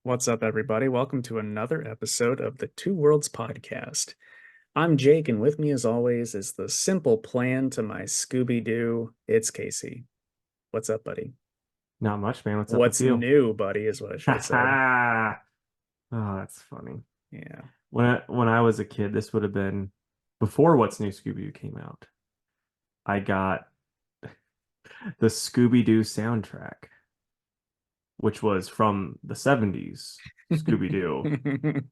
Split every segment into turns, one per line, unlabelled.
What's up, everybody? Welcome to another episode of the Two Worlds podcast. I'm Jake, and with me, as always, is the simple plan to my Scooby Doo. It's Casey. What's up, buddy?
Not much, man. What's up with
What's
you?
new, buddy, is what I should have said.
Oh, that's funny.
Yeah.
When I was a kid, this would have been before What's New Scooby-Doo came out. I got the Scooby-Doo soundtrack, which was from the 70s Scooby-Doo.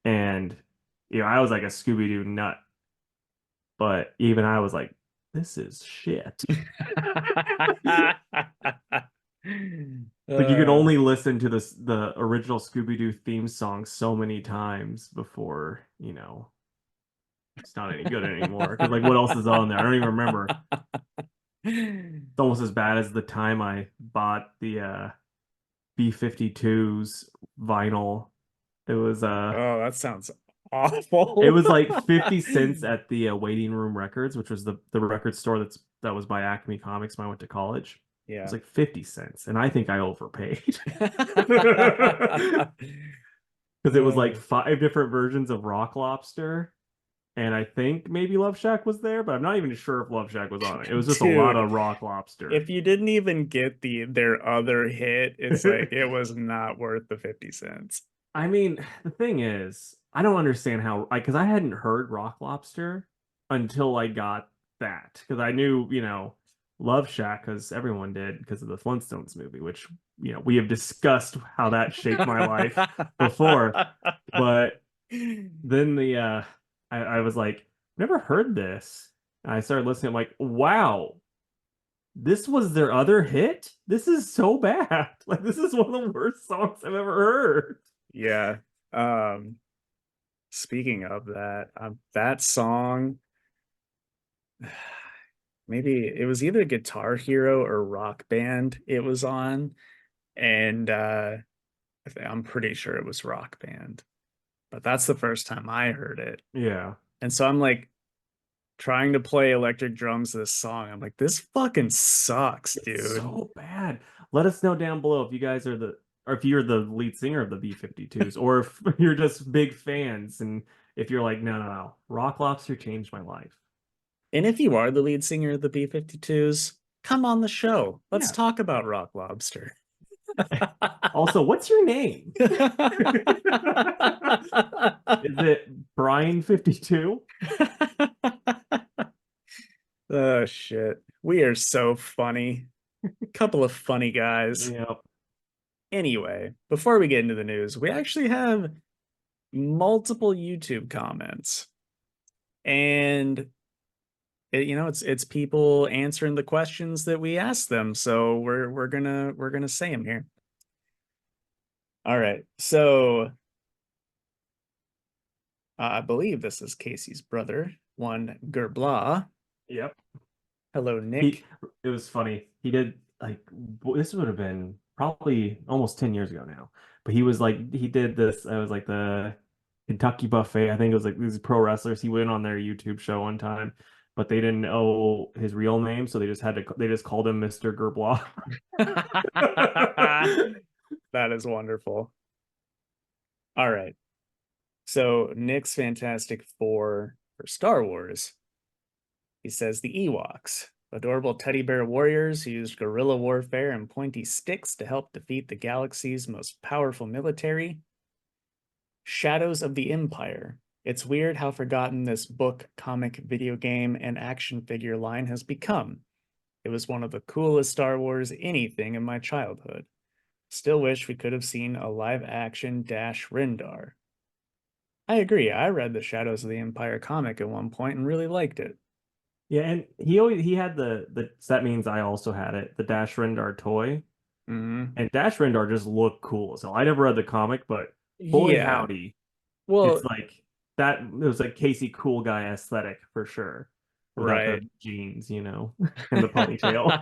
And I was like a Scooby-Doo nut, but even I was like, this is shit. Like you can
Uh,
only listen to the original Scooby-Doo theme song so many times before, it's not any good anymore. Because like what else is on there? I don't even remember. It's almost as bad as the time I bought the B-52's vinyl. It was
Oh, that sounds
it
awful.
was like 50 cents at the Waiting Room Records, which was the record store that was by Acme Comics when I went to college. It was
Yeah.
like 50 cents, and I think I overpaid. Because it was like
Uh,
five different versions of Rock Lobster, and I think maybe Love Shack was there, but I'm not even sure if Love Shack was on it. It was just a lot
Dude,
of Rock Lobster.
if you didn't even get their other hit, it's like it was not worth the 50 cents.
I mean, the thing is, I don't understand how, because I hadn't heard Rock Lobster until I got that, because I knew, Love Shack, because everyone did because of the Flintstones movie, which, we have discussed how that shaped my life before. But then I was like, never heard this. And I started listening. I'm like, wow, this was their other hit. This is so bad. Like, this is one of the worst songs I've ever heard.
Yeah. Um, Speaking of that, that song, maybe it was either Guitar Hero or Rock Band it was on, and I'm pretty sure it was Rock Band. But that's the first time I heard it.
Yeah.
And so I'm like trying to play electric drums to this song. I'm like, this fucking sucks,
It's
dude.
so bad. Let us know down below if you guys are or if you're the lead singer of the B-52s, or if you're just big fans, and if you're like, no, no, no, Rock Lobster changed my life.
And if you are the lead singer of the B-52s, come on the show. Let's
Yeah.
talk about Rock Lobster.
Also, what's your name? Is it Brian 52?
Oh shit. We are so funny. Couple of funny guys.
Yep.
Anyway, before we get into the news, we actually have multiple YouTube comments. And it's people answering the questions that we asked them. So we're gonna say them here. All right. So I believe this is Casey's brother, one Gerblah.
Yep.
Hello,
He
Nick.
it was funny. He did like this would have been probably almost 10 years ago now. But he did this. I was like the Kentucky Buffet. I think it was like these pro wrestlers. He went on their YouTube show one time, but they didn't know his real name, so they just called him Mr. Gerblaw.
That is wonderful. All right. So Nick's Fantastic Four for Star Wars. He says the Ewoks, adorable teddy bear warriors who used guerrilla warfare and pointy sticks to help defeat the galaxy's most powerful military. Shadows of the Empire. It's weird how forgotten this book, comic, video game, and action figure line has become. It was one of the coolest Star Wars anything in my childhood. Still wish we could have seen a live action Dash Rendar. I agree. I read the Shadows of the Empire comic at one point and really liked it.
Yeah, and he had the so that means I also had it, the Dash Rendar toy.
Mm-hmm.
And Dash Rendar just looked cool. So I never read the comic, but boy
Yeah.
howdy, it's
Well,
like that. It was like Casey cool guy aesthetic for sure, without
right.
the jeans, and the ponytail.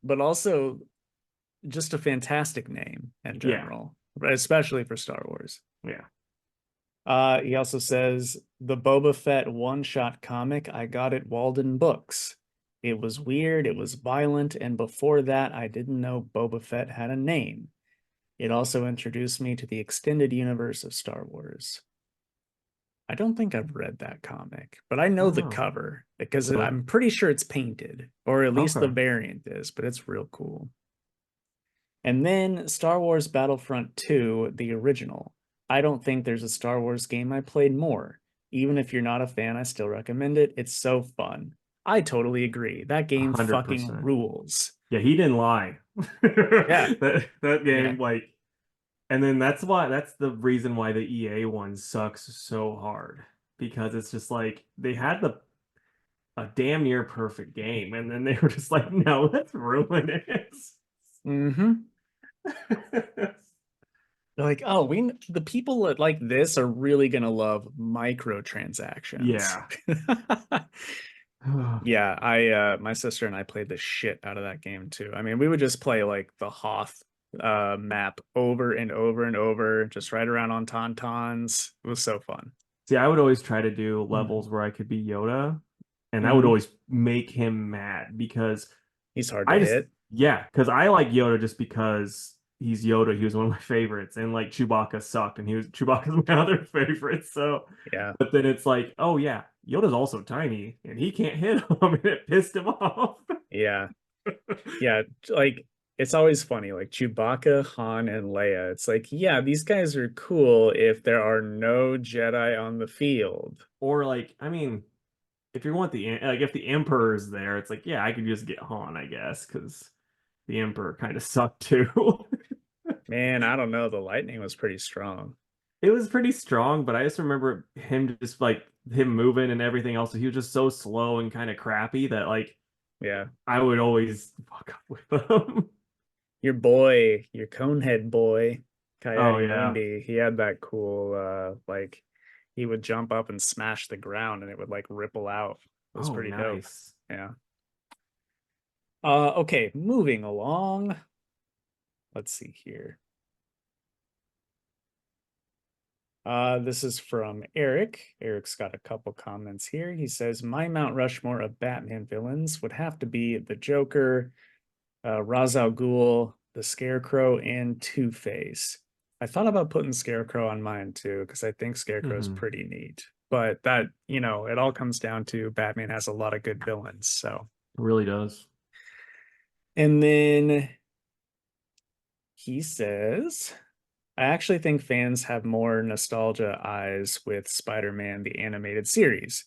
But also just a fantastic name in
Yeah,
general, especially for Star Wars.
yeah.
He also says the Boba Fett one-shot comic I got at Walden Books. It was weird, it was violent, and before that I didn't know Boba Fett had a name. It also introduced me to the extended universe of Star Wars. I don't think I've read that comic, but I know the
Oh,
cover because
really?
I'm pretty sure it's painted, or at least the
Okay.
variant is, but it's real cool. And then Star Wars Battlefront 2, the original. I don't think there's a Star Wars game I played more. Even if you're not a fan, I still recommend it. It's so fun. I totally agree. That game fucking
100%.
rules.
Yeah, he didn't lie.
Yeah,
That
yeah.
game, like, and then that's the reason why the EA one sucks so hard because it's just like they had the a damn near perfect game, and then they were just like, no, let's ruin it.
Mm-hmm. They're like, oh, the people that like this are really gonna love microtransactions.
Yeah.
Yeah, I my sister and I played the shit out of that game too. I mean, we would just play like the Hoth map over and over and over, just right around on Tauntauns. It was so fun.
See, I would always try to do
Mm.
levels where I could be Yoda, and I would
Hmm.
always make him mad because
He's hard to
I just,
hit.
yeah, because I like Yoda just because he's Yoda. He was one of my favorites, and like Chewbacca sucked, and Chewbacca's my other favorite. So,
Yeah.
but then it's like, oh yeah, Yoda's also tiny, and he can't hit him, and it pissed him off.
Yeah. Yeah, like it's always funny, like Chewbacca, Han, and Leia. It's like, yeah, these guys are cool if there are no Jedi on the field.
Or like, I mean, if you want if the Emperor is there, it's like, yeah, I could just get Han, I guess, because the Emperor kind of sucked too.
Man, I don't know. The lightning was pretty strong.
It was pretty strong, but I just remember him just like him moving and everything else. He was just so slow and kind of crappy that like
Yeah.
I would always fuck up with him.
Your boy, your conehead boy,
Oh
Coyote
yeah.
Mundi, he had that cool like he would jump up and smash the ground and it would like ripple out. It was
Oh,
pretty dope.
nice.
Yeah. Okay, moving along. Let's see here. This is from Eric. Eric's got a couple comments here. He says, my Mount Rushmore of Batman villains would have to be the Joker, Ra's al Ghul, the Scarecrow, and Two-Face. I thought about putting Scarecrow on mine too, because I think Scarecrow is
Hmm.
pretty neat. But that, it all comes down to Batman has a lot of good villains. So,
It really does.
and then he says, I actually think fans have more nostalgia eyes with Spider-Man, the animated series.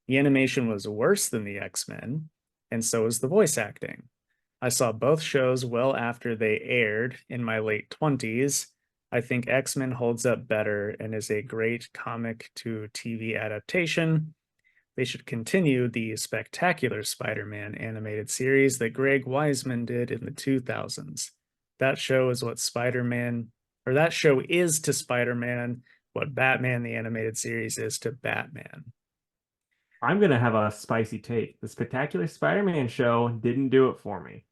The animation was worse than the X-Men, and so was the voice acting. I saw both shows well after they aired in my late 20s. I think X-Men holds up better and is a great comic to TV adaptation. They should continue the spectacular Spider-Man animated series that Greg Weisman did in the 2000s. That show is what Spider-Man, or that show is to Spider-Man what Batman the animated series is to Batman.
I'm gonna have a spicy take. The Spectacular Spider-Man show didn't do it for me,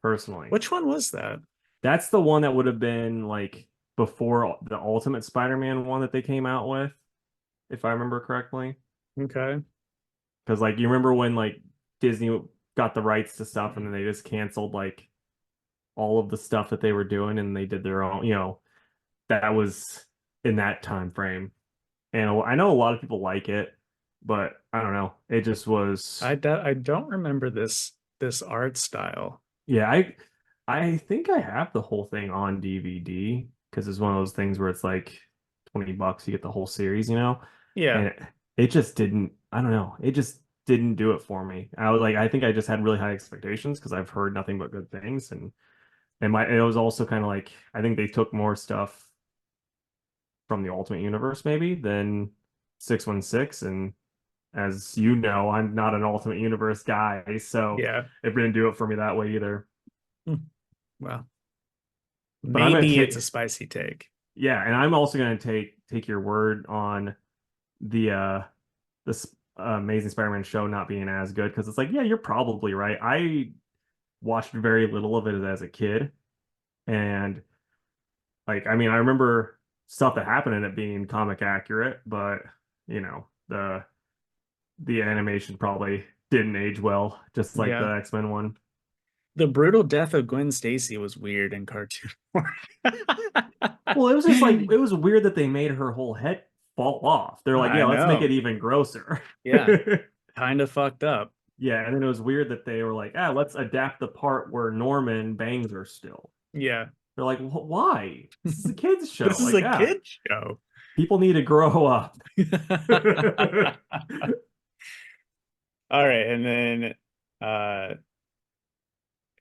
personally.
Which one was that?
That's the one that would have been like before the Ultimate Spider-Man one that they came out with, if I remember correctly.
Okay.
Because like you remember when like Disney got the rights to stuff and then they just canceled like all of the stuff that they were doing and they did their own, that was in that time frame. And I know a lot of people like it, but I don't know. It just was
I don't remember this art style.
yeah, I think I have the whole thing on DVD because it's one of those things where it's like $20 you get the whole series,
Yeah.
and it just didn't, I don't know, it just didn't do it for me. I was like, I think I just had really high expectations because I've heard nothing but good things, and it was also kind of like I think they took more stuff from the Ultimate Universe maybe than 616, and as you know, I'm not an Ultimate Universe guy, so
Yeah.
it didn't do it for me that way either.
Hmm. Well,
But I'm gonna
maybe it's
take
a spicy take.
yeah, and I'm also gonna take your word on the this Amazing Spider-Man show not being as good because it's like, yeah, you're probably right. I watched very little of it as a kid, and like, I mean, I remember stuff that happened in it being comic accurate, but the animation probably didn't age well, just like the
Yeah.
X-Men one.
The brutal death of Gwen Stacy was weird in cartoon form.
Well, it was just like it was weird that they made her whole head fall off. They're like,
I
yeah, let's make it
know.
even grosser.
Yeah, kind of fucked up.
Yeah, and then it was weird that they were like, let's adapt the part where Norman bangs her still.
Yeah.
They're like, why? This is a kids show.
This is
Like,
a
yeah,
kid show.
people need to grow up.
All right, and then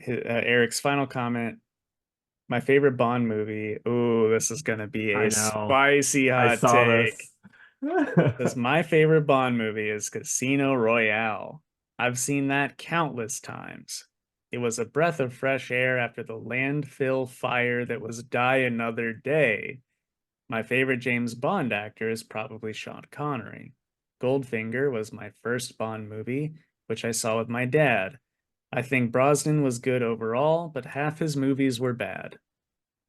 Eric's final comment. My favorite Bond movie. Ooh, this is gonna be
I
a
know.
spicy
I
hot
saw
take.
this.
Because my favorite Bond movie is Casino Royale. I've seen that countless times. It was a breath of fresh air after the landfill fire that was Die Another Day. My favorite James Bond actor is probably Sean Connery. Goldfinger was my first Bond movie, which I saw with my dad. I think Brosnan was good overall, but half his movies were bad.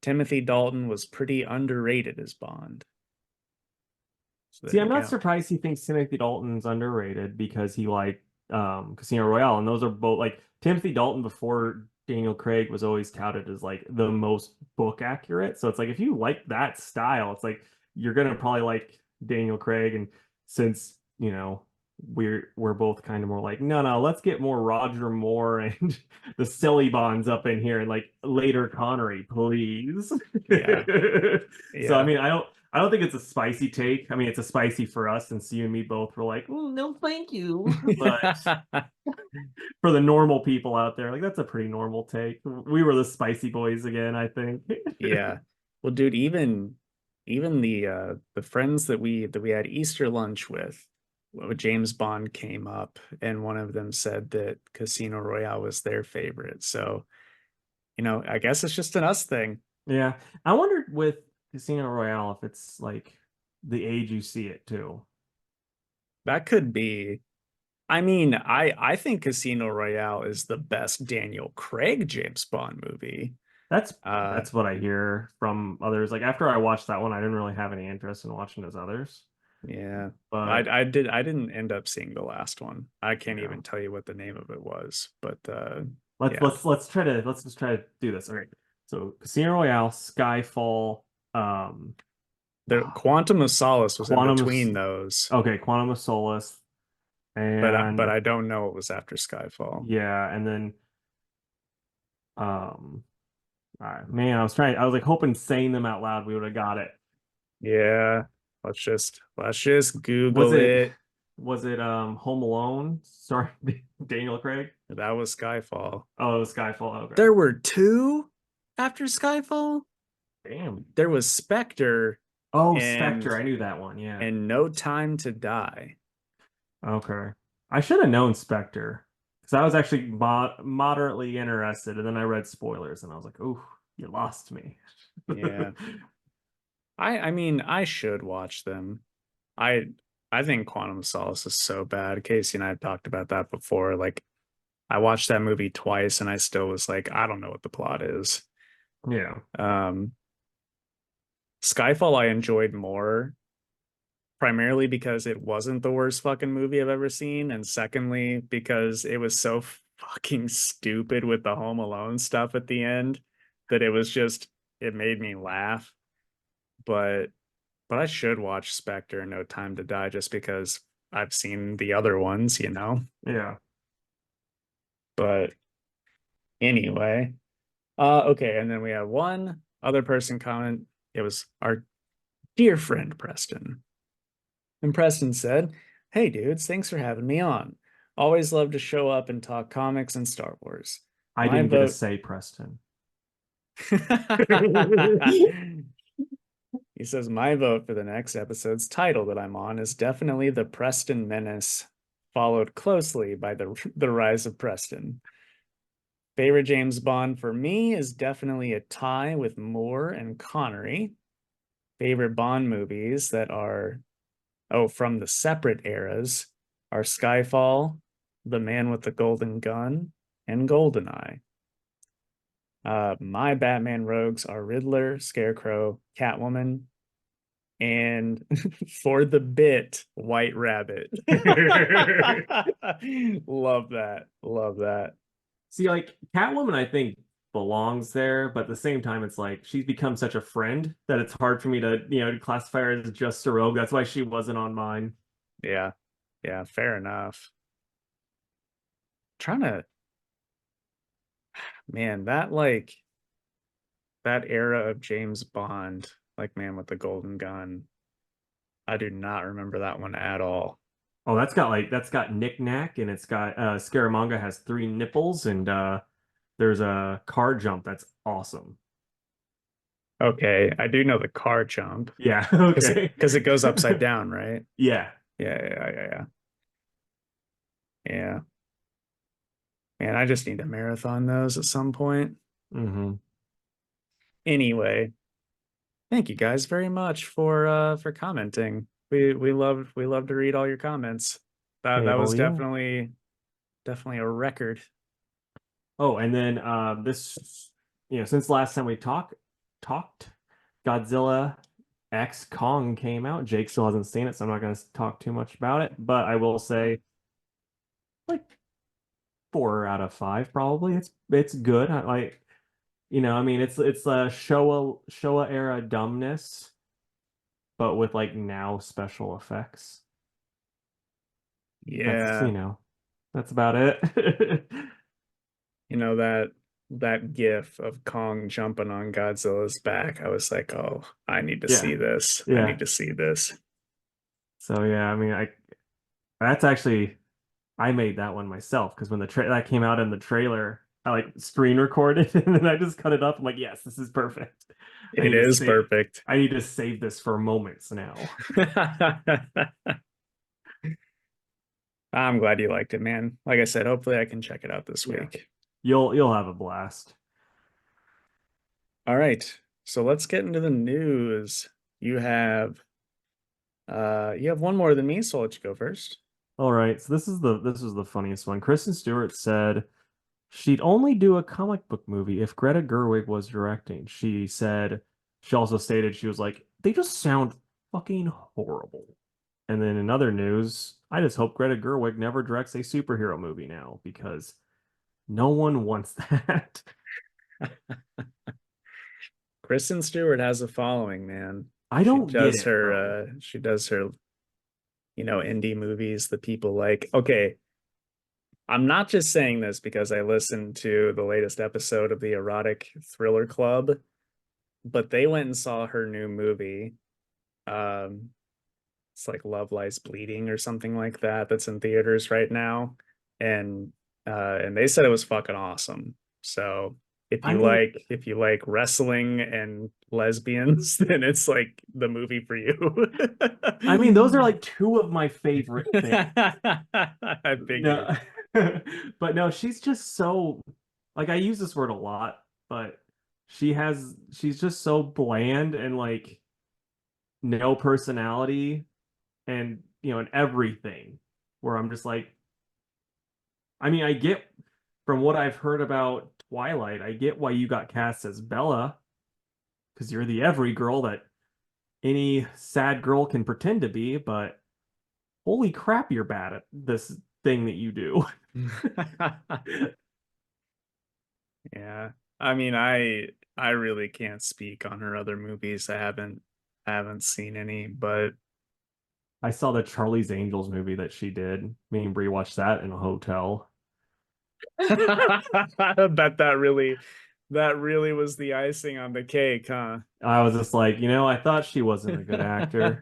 Timothy Dalton was pretty underrated as Bond. So
See,
there
I'm
you
not
go.
surprised he thinks Timothy Dalton's underrated because he liked Casino Royale, and those are both like Timothy Dalton before Daniel Craig was always touted as like the most book accurate. So it's like if you like that style, it's like you're gonna probably like Daniel Craig. And since we're both kind of more like no, let's get more Roger Moore and the silly Bonds up in here and like later Connery, please.
Yeah.
So I
Yeah.
mean, I don't think it's a spicy take. I mean, it's a spicy for us since you and me both were like, "Mm, no, thank you." But for the normal people out there, like that's a pretty normal take. We were the spicy boys again, I think.
Yeah. Well, dude, even the friends that we had Easter lunch with, James Bond came up and one of them said that Casino Royale was their favorite. So, I guess it's just an us thing.
Yeah. I wondered with Casino Royale if it's like the age you see it too.
That could be. I mean, I think Casino Royale is the best Daniel Craig James Bond movie.
That's
Uh
that's what I hear from others. Like after I watched that one, I didn't really have any interest in watching those others.
yeah.
But
I didn't end up seeing the last one. I can't
yeah.
even tell you what the name of it was, but
Let's
yeah.
let's let's just try to do this. All right. So Casino Royale, Skyfall, um,
The Quantum of Solace was in
Quantum of
between those,
okay, Quantum of Solace,
but
and
I don't know what was after Skyfall.
yeah, and then um, all right, man, I was like hoping saying them out loud we would have got it.
Yeah. Let's just
Was
Google
it
it.
was it Home Alone? Sorry, Daniel Craig.
That was Skyfall.
Oh, it was Skyfall. Okay,
There were two after Skyfall.
damn.
There was Spectre
Oh,
and
Spectre. I knew that one. Yeah.
No Time to Die.
Okay. I should have known Spectre because I was actually moderately interested, and then I read spoilers, and I was like, "Ooh, you lost me."
Yeah. I mean, I should watch them. I I think Quantum of Solace is so bad. Casey and I have talked about that before. Like I watched that movie twice and I still was like, I don't know what the plot is.
Yeah.
Um Skyfall I enjoyed more, primarily because it wasn't the worst fucking movie I've ever seen, and secondly, because it was so fucking stupid with the Home Alone stuff at the end that it made me laugh. But I should watch Spectre and No Time to Die just because I've seen the other ones.
Yeah.
But anyway, okay, and then we have one other person comment. It was our dear friend Preston. And Preston said, "Hey dudes, thanks for having me on. Always love to show up and talk comics and Star Wars.
I
My
didn't get a
vote."
say, Preston.
He says, "My vote for the next episode's title that I'm on is definitely The Preston Menace, followed closely by the Rise of Preston. Favorite James Bond for me is definitely a tie with Moore and Connery. Favorite Bond movies that are, from the separate eras are Skyfall, The Man with the Golden Gun, and GoldenEye. My Batman rogues are Riddler, Scarecrow, Catwoman, and for the bit, White Rabbit." Love that. Love that.
See, like Catwoman, I think belongs there, but at the same time, it's like she's become such a friend that it's hard for me to, classify her as just a rogue. That's why she wasn't on mine.
Yeah. Yeah, fair enough. Trying to, man, that era of James Bond, like Man with the Golden Gun. I do not remember that one at all.
Oh, that's got Knick Knack, and it's got Scaramanga has three nipples, and there's a car jump that's awesome.
Okay, I do know the car jump
Yeah,
because
okay.
it goes upside down, right?
Yeah.
Yeah. Yeah. Man, I just need to marathon those at some point.
Hmm.
Anyway, thank you guys very much for commenting. We love to read all your comments. That
Okay,
was
well, yeah.
definitely a record.
Oh, and then this, since last time we talked, Godzilla X Kong came out. Jake still hasn't seen it, so I'm not going to talk too much about it. But I will say, like 4 out of 5, probably. It's good. I like, I mean, it's a Showa era dumbness, but with like now special effects. That's
Yeah.
that's about it.
You know that gif of Kong jumping on Godzilla's back. I was like, "Oh, I need to
Yeah,
see this. I
yeah.
need to see this."
So yeah, I mean, I that's actually I made that one myself because when the that came out in the trailer, I like screen recorded and then I just cut it up. I'm like, yes, this is perfect. I
It
need to
is
save
perfect.
I need to save this for moments now.
I'm glad you liked it, man. Like I said, hopefully I can check it out this
Yeah.
week.
You'll have a blast.
All right. So let's get into the news. You have you have one more than me, so I'll let you go first.
All right, so this is the funniest one. Kristen Stewart said she'd only do a comic book movie if Greta Gerwig was directing. She also stated she was like, they just sound fucking horrible. And then in other news, I just hope Greta Gerwig never directs a superhero movie now because no one wants that.
Kristen Stewart has a following, man.
I don't get it though.
She does her, indie movies that people like. Okay, I'm not just saying this because I listened to the latest episode of the Erotic Thriller Club, but they went and saw her new movie. Um, it's like Love Lies Bleeding or something like that that's in theaters right now. And and they said it was fucking awesome. So
I mean,
if you like wrestling and lesbians, then it's like the movie for you.
those are like two of my favorite things.
I
No,
figured.
but no, she's just so like I use this word a lot, but she's just so bland and like no personality and and everything where I'm just like I mean I get from what I've heard about Twilight, I get why you got cast as Bella because you're the every girl that any sad girl can pretend to be, but holy crap, you're bad at this thing that you do.
Yeah. I mean, I really can't speak on her other movies. I haven't seen any, but
I saw the Charlie's Angels movie that she did. Me and Brie watched that in a hotel.
I bet that really was the icing on the cake, huh?
I was just like, I thought she wasn't a good actor.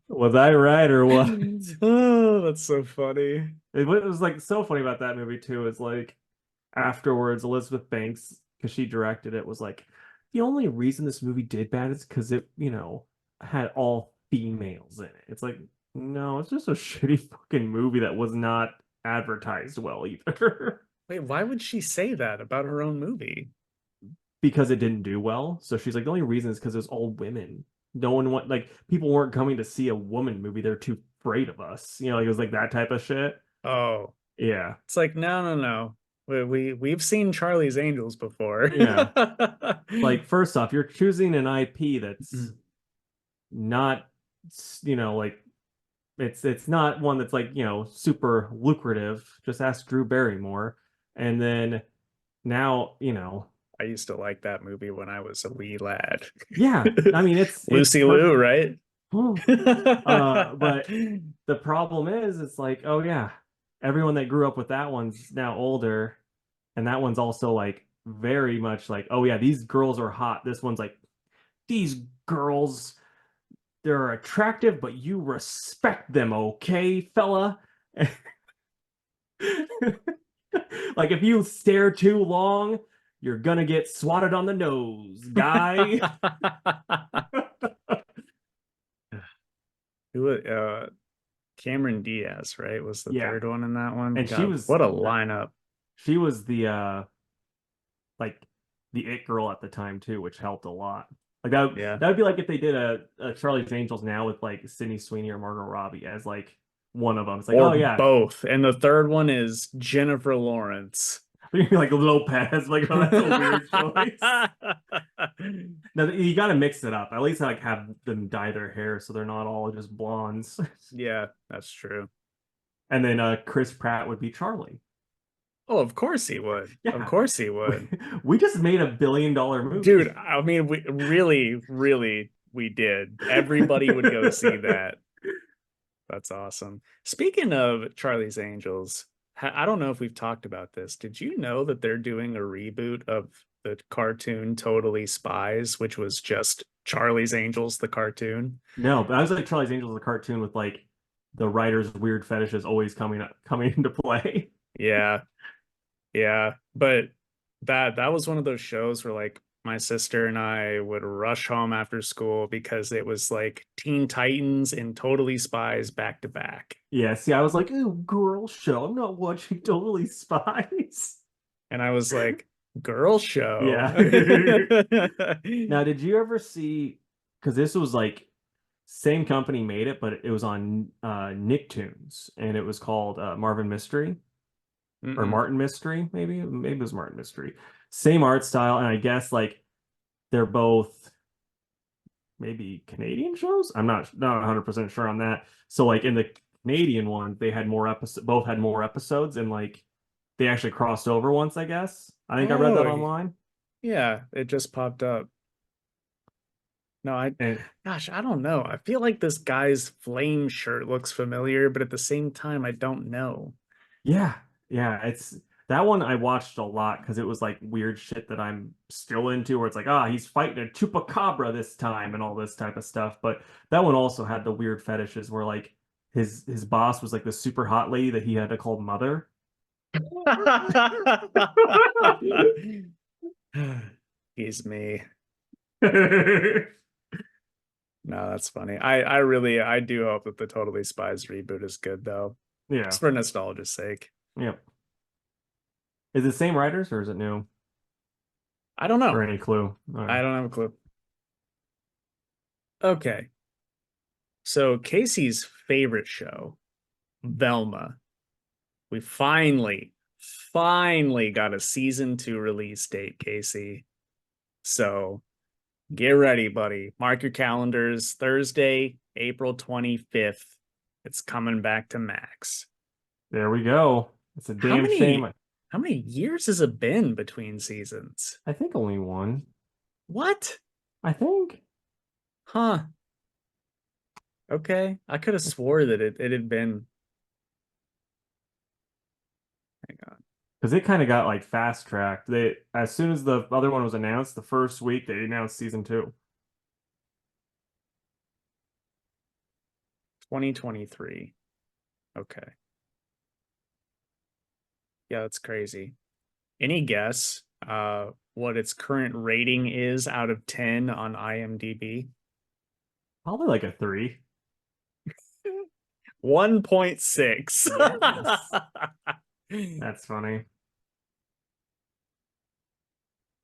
Was I right or what?
Oh, that's so funny.
It was like so funny about that movie too. Is like afterwards, Elizabeth Banks, because she directed it, was like, the only reason this movie did bad is because it, had all females in it. It's like, no, it's just a shitty fucking movie that was not advertised well either.
Wait, why would she say that about her own movie?
Because it didn't do well. So she's like, the only reason is because it was all women. No one want like people weren't coming to see a woman movie. They're too afraid of us. Like it was like that type of shit.
Oh,
Yeah.
it's like no. We've seen Charlie's Angels before.
Yeah. Like first off, you're choosing an IP that's not, like It's not one that's like, super lucrative. Just ask Drew Barrymore. And then now,
I used to like that movie when I was a wee lad.
yeah, I mean it's
Lucy Liu,
perfect.
right?
But the problem is it's like, oh yeah, everyone that grew up with that one's now older, and that one's also like very much like, oh yeah, these girls are hot. This one's like, these girls, they're attractive, but you respect them, okay, fella? Like if you stare too long, you're gonna get swatted on the nose, guy.
Who Cameron Diaz, right? Was the
Yeah.
third one in that one.
And she
God,
was
what a lineup.
she was the like the it girl at the time too, which helped a lot. Like
Yeah.
that would be like if they did a Charlie's Angels now with like Sydney Sweeney or Margot Robbie as like one of them. It's like,
Or
oh yeah,
both. And the third one is Jennifer Lawrence.
like Lopez. Like, oh, that's a weird choice. Now you got to mix it up. At least like have them dye their hair so they're not all just blondes.
Yeah, that's true.
And then Chris Pratt would be Charlie.
Oh, of course he would. Of
Yeah,
course he
we,
would.
we just made $1 billion
Dude,
movie.
I mean, we really, really, we did. Everybody would go see that. That's awesome. Speaking of Charlie's Angels, I don't know if we've talked about this. Did you know that they're doing a reboot of the cartoon Totally Spies, which was just Charlie's Angels, the cartoon?
No, but I was like Charlie's Angels, the cartoon with like the writer's weird fetishes always coming into play.
Yeah, yeah. But that was one of those shows where like my sister and I would rush home after school because it was like Teen Titans and Totally Spies back to back.
Yeah, see, I was like, ooh, girl show. I'm not watching Totally Spies.
And I was like, girl show.
Yeah. Now, did you ever see? Because this was like same company made it, but it was on Nicktoons, and it was called Marvin Mystery or
Mm-mm.
Martin Mystery, maybe it was Martin Mystery. Same art style, and I guess like they're both maybe Canadian shows. I'm not 100% sure on that. So like in the Canadian one, they had more episodes, both had more episodes, and like they actually crossed over once, I guess. I think I read that
Oh,
online.
yeah, it just popped up. No,
And
gosh, I don't know. I feel like this guy's flame shirt looks familiar, but at the same time, I don't know.
yeah, yeah, it's that one I watched a lot because it was like weird shit that I'm still into, where it's like, he's fighting a chupacabra this time and all this type of stuff. But that one also had the weird fetishes where like his boss was like the super hot lady that he had to call mother.
He's me.
Yeah.
No, that's funny. I really I do hope that the Totally Spies reboot is good though. Just for nostalgia's sake.
Yep. Is it the same writers or is it new?
I don't know.
Or any clue? All
I
right.
don't have a clue. Okay. So Casey's favorite show, Velma. We finally got a season 2 release date, Casey. So get ready, buddy. Mark your calendars. Thursday, April 25th. It's coming back to Max.
There we go. It's a
How
damn
many
shame.
how many years has it been between seasons?
I think only one.
What?
I think.
Huh. Okay. I could have swore that it had been. Hang on.
Because it kind of got like fast tracked. They as soon as the other one was announced, the first week they announced season two.
2023. Okay. Yeah, that's crazy. Any guess what its current rating is out of 10 on IMDb?
Probably like a 3.
1.6.
Yes. That's funny.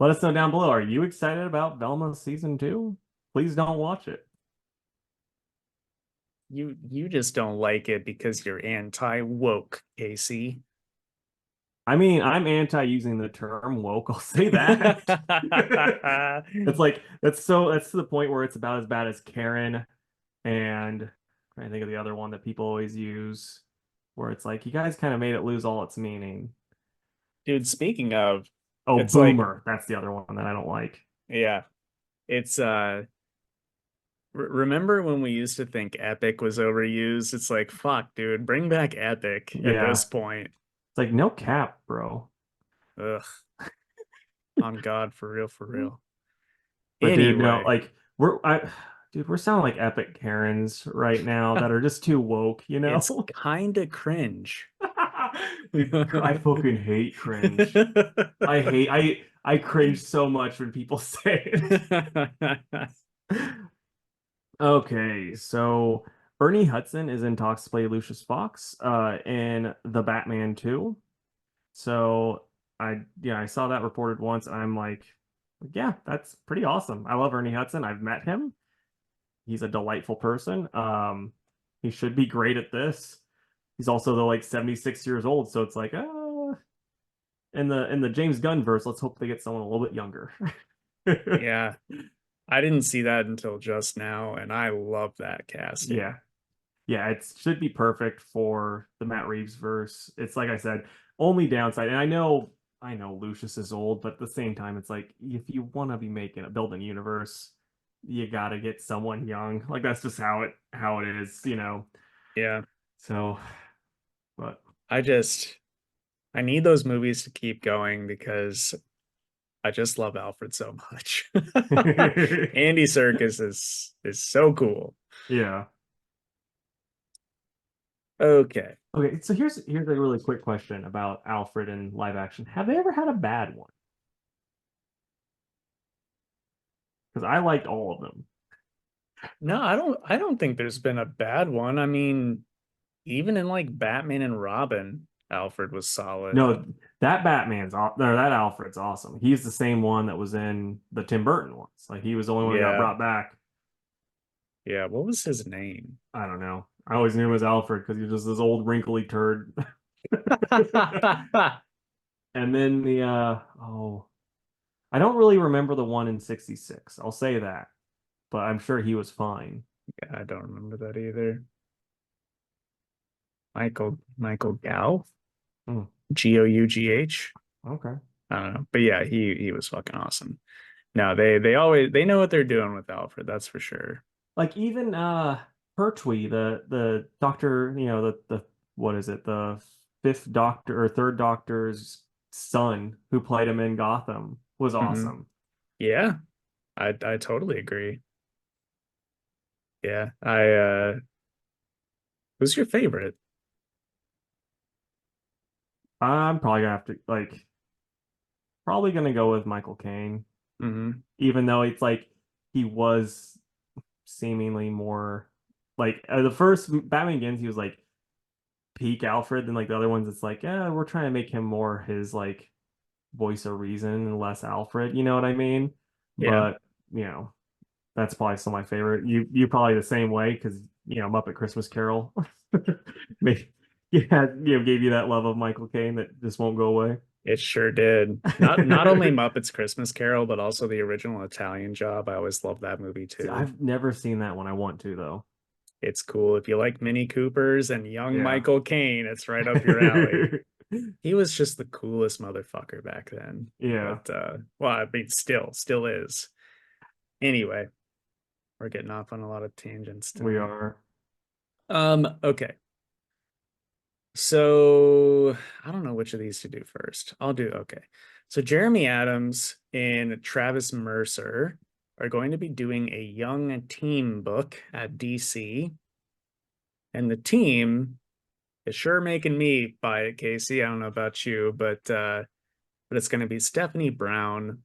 Let us know down below. Are you excited about Velma season 2? Please don't watch it.
You just don't like it because you're anti-woke, Casey.
I mean, I'm anti using the term woke. I'll say that. It's like that's to the point where it's about as bad as Karen and I think of the other one that people always use, where it's like you guys kind of made it lose all its meaning.
Dude, speaking of,
Oh,
it's like,
Boomer. That's the other one that I don't like.
yeah, it's remember when we used to think epic was overused? It's like, fuck, dude, bring back epic at
Yeah.
this point.
It's like no cap, bro.
Ugh, on God, for real, for real.
But dude, no,
Anyway,
like dude, we're sounding like epic Karens right now that are just too woke, you
it's
know?
kind of cringe.
Dude, I fucking hate cringe. I cringe so much when people say it. Okay, so Ernie Hudson is in talks to play Lucius Fox in The Batman 2. So I saw that reported once and I'm like, yeah, that's pretty awesome. I love Ernie Hudson. I've met him. He's a delightful person. He should be great at this. He's also though like 76 years old, so it's like, in the James Gunn verse, let's hope they get someone a little bit younger.
Yeah, I didn't see that until just now, and I love that
Yeah.
casting.
Yeah, it should be perfect for the Matt Reeves verse. It's like I said, only downside, and I know Lucius is old, but at the same time, it's like if you want to be making a building universe, you got to get someone young. Like that's just how it is, you know.
Yeah,
So, but
I just I need those movies to keep going because I just love Alfred so much. Andy Serkis is so cool.
yeah.
Okay.
Okay, so here's a really quick question about Alfred in live action. Have they ever had a bad one? Because I liked all of them.
No, I don't think there's been a bad one. I mean, even in like Batman and Robin, Alfred was solid.
No, that that Alfred's awesome. He's the same one that was in the Tim Burton ones. Like he was the only one that got
Yeah.
brought back.
Yeah, what was his name?
I don't know. I always knew him as Alfred because he was just this old wrinkly turd. And then I don't really remember the one in 66. I'll say that, but I'm sure he was fine.
Yeah, I don't remember that either. Michael Gough?
Hmm,
Goughh?
okay.
I don't know. But yeah, he was fucking awesome. No, they know what they're doing with Alfred, that's for sure.
Like even Pertwee, the doctor, the what is it, the fifth doctor or third doctor's son who played him in Gotham was
Hmm.
awesome.
Yeah, I totally agree. Yeah. Who's your favorite?
I'm probably gonna go with Michael Caine,
Hmm.
even though it's like he was seemingly more like the first Batman Begins, he was like peak Alfred, and like the other ones, it's like, yeah, we're trying to make him more his like voice of reason and less Alfred. You know what I mean?
Yeah.
But you know, that's probably still my favorite. You probably the same way because Muppet Christmas Carol, maybe, yeah, gave you that love of Michael Caine that just won't go away.
It sure did. Not only Muppets Christmas Carol, but also the original Italian Job. I always loved that movie
See,
too.
I've never seen that one. I want to though.
It's cool. If you like Mini Coopers and young
Yeah.
Michael Caine, it's right up your alley. He was just the coolest motherfucker back then.
Yeah,
But well, I mean still is. Anyway, we're getting off on a lot of tangents
we
tonight.
are.
Okay. So I don't know which of these to do first. I'll do okay. So Jeremy Adams and Travis Mercer are going to be doing a young team book at DC. And the team is sure making me buy it, Casey. I don't know about you, but it's going to be Stephanie Brown,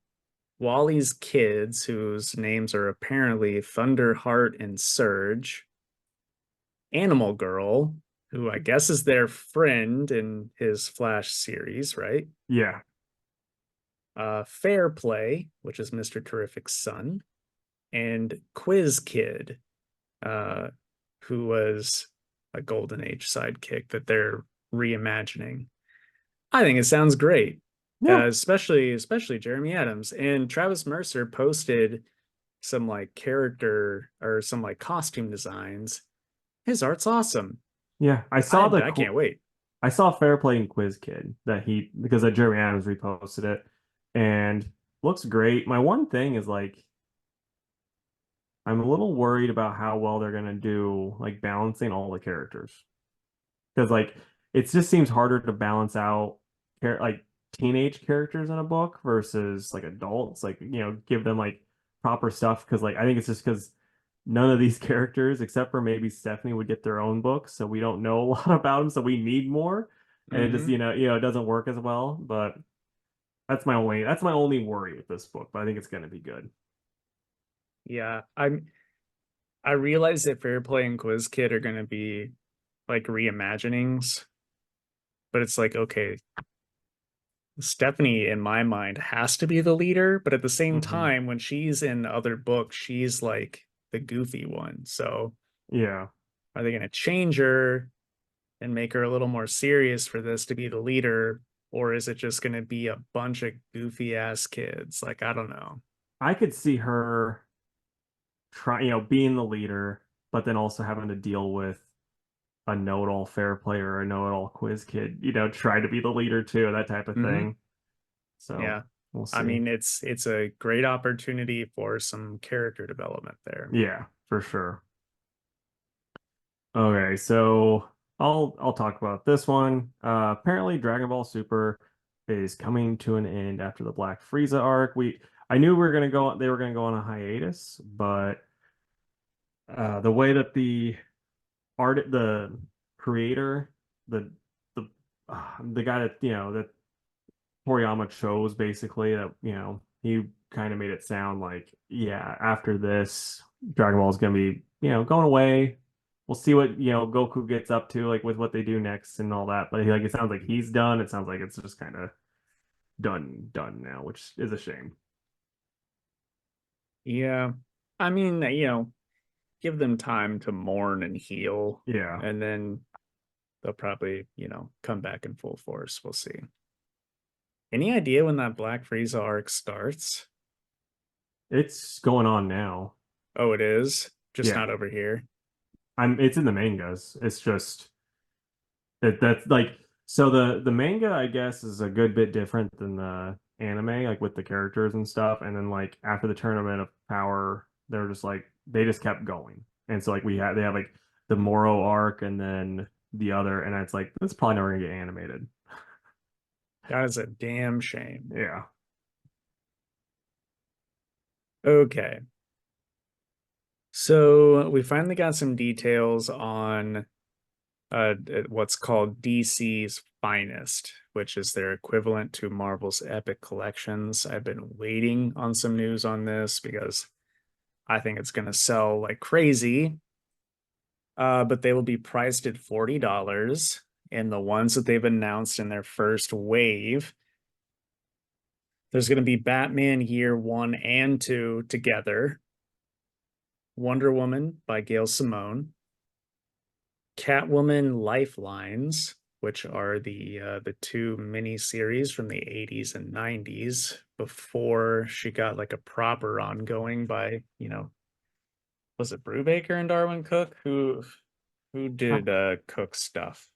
Wally's kids, whose names are apparently Thunderheart and Surge, Animal Girl, who I guess is their friend in his Flash series, right?
Yeah.
Fair Play, which is Mr. Terrific's son, and Quiz Kid, uh, who was a Golden Age sidekick that they're reimagining. I think it sounds great,
Yeah.
especially Jeremy Adams and Travis Mercer posted some like character or some like costume designs, His art's awesome.
Yeah,
I can't wait.
I saw Fair Play and Quiz Kid that he because Jeremy Adams reposted it and looks great. My one thing is like I'm a little worried about how well they're gonna do like balancing all the characters because like it just seems harder to balance out like teenage characters in a book versus like adults. Like give them like proper stuff because like I think it's just because none of these characters, except for maybe Stephanie, would get their own books, so we don't know a lot about them, so we need more, and it just
Hmm.
it doesn't work as well. But that's my only worry with this book, but I think it's going to be good.
Yeah, I realize that Fair Play and Quiz Kid are going to be like reimaginings, but it's like, okay, Stephanie in my mind has to be the leader, but at the same
Hmm.
time, when she's in other books, she's like the goofy one. So
Yeah,
are they going to change her and make her a little more serious for this to be the leader? Or is it just going to be a bunch of goofy ass kids? Like, I don't know.
I could see her try, being the leader, but then also having to deal with a know-it-all fair player or a know-it-all quiz kid, try to be the leader too, that type of
Hmm.
thing. So
Yeah.
we'll
I
see.
mean, it's a great opportunity for some character development there.
Yeah, for sure. Okay, so I'll talk about this one. Apparently Dragon Ball Super is coming to an end after the Black Frieza arc. I knew they were gonna go on a hiatus, but the way that the creator, the the guy that that Toriyama chose basically that he kind of made it sound like yeah after this Dragon Ball is gonna be going away. We'll see what Goku gets up to like with what they do next and all that. But it sounds like he's done. It sounds like it's just kind of done now, which is a shame.
Yeah. I mean, give them time to mourn and heal,
Yeah,
and then they'll probably, come back in full force. We'll see. Any idea when that Black Frieza arc starts?
it's going on now.
Oh, it is. Just
Yeah,
not over here.
it's in the mangas. It's just that's like so the manga I guess is a good bit different than the anime like with the characters and stuff and then like after the Tournament of Power they're just like they just kept going and so like they have like the Moro arc and then the other and it's like it's probably never gonna get animated.
That is a damn shame.
Yeah.
Okay. So we finally got some details on what's called DC's Finest, which is their equivalent to Marvel's Epic Collections. I've been waiting on some news on this because I think it's going to sell like crazy. But they will be priced at $40. And the ones that they've announced in their first wave, there's going to be Batman Year One and Two together, Wonder Woman by Gail Simone, Catwoman Lifelines, which are the two mini series from the 80s and 90s before she got like a proper ongoing by, was it Brubaker and Darwin Cook? Who
I,
did Cook stuff?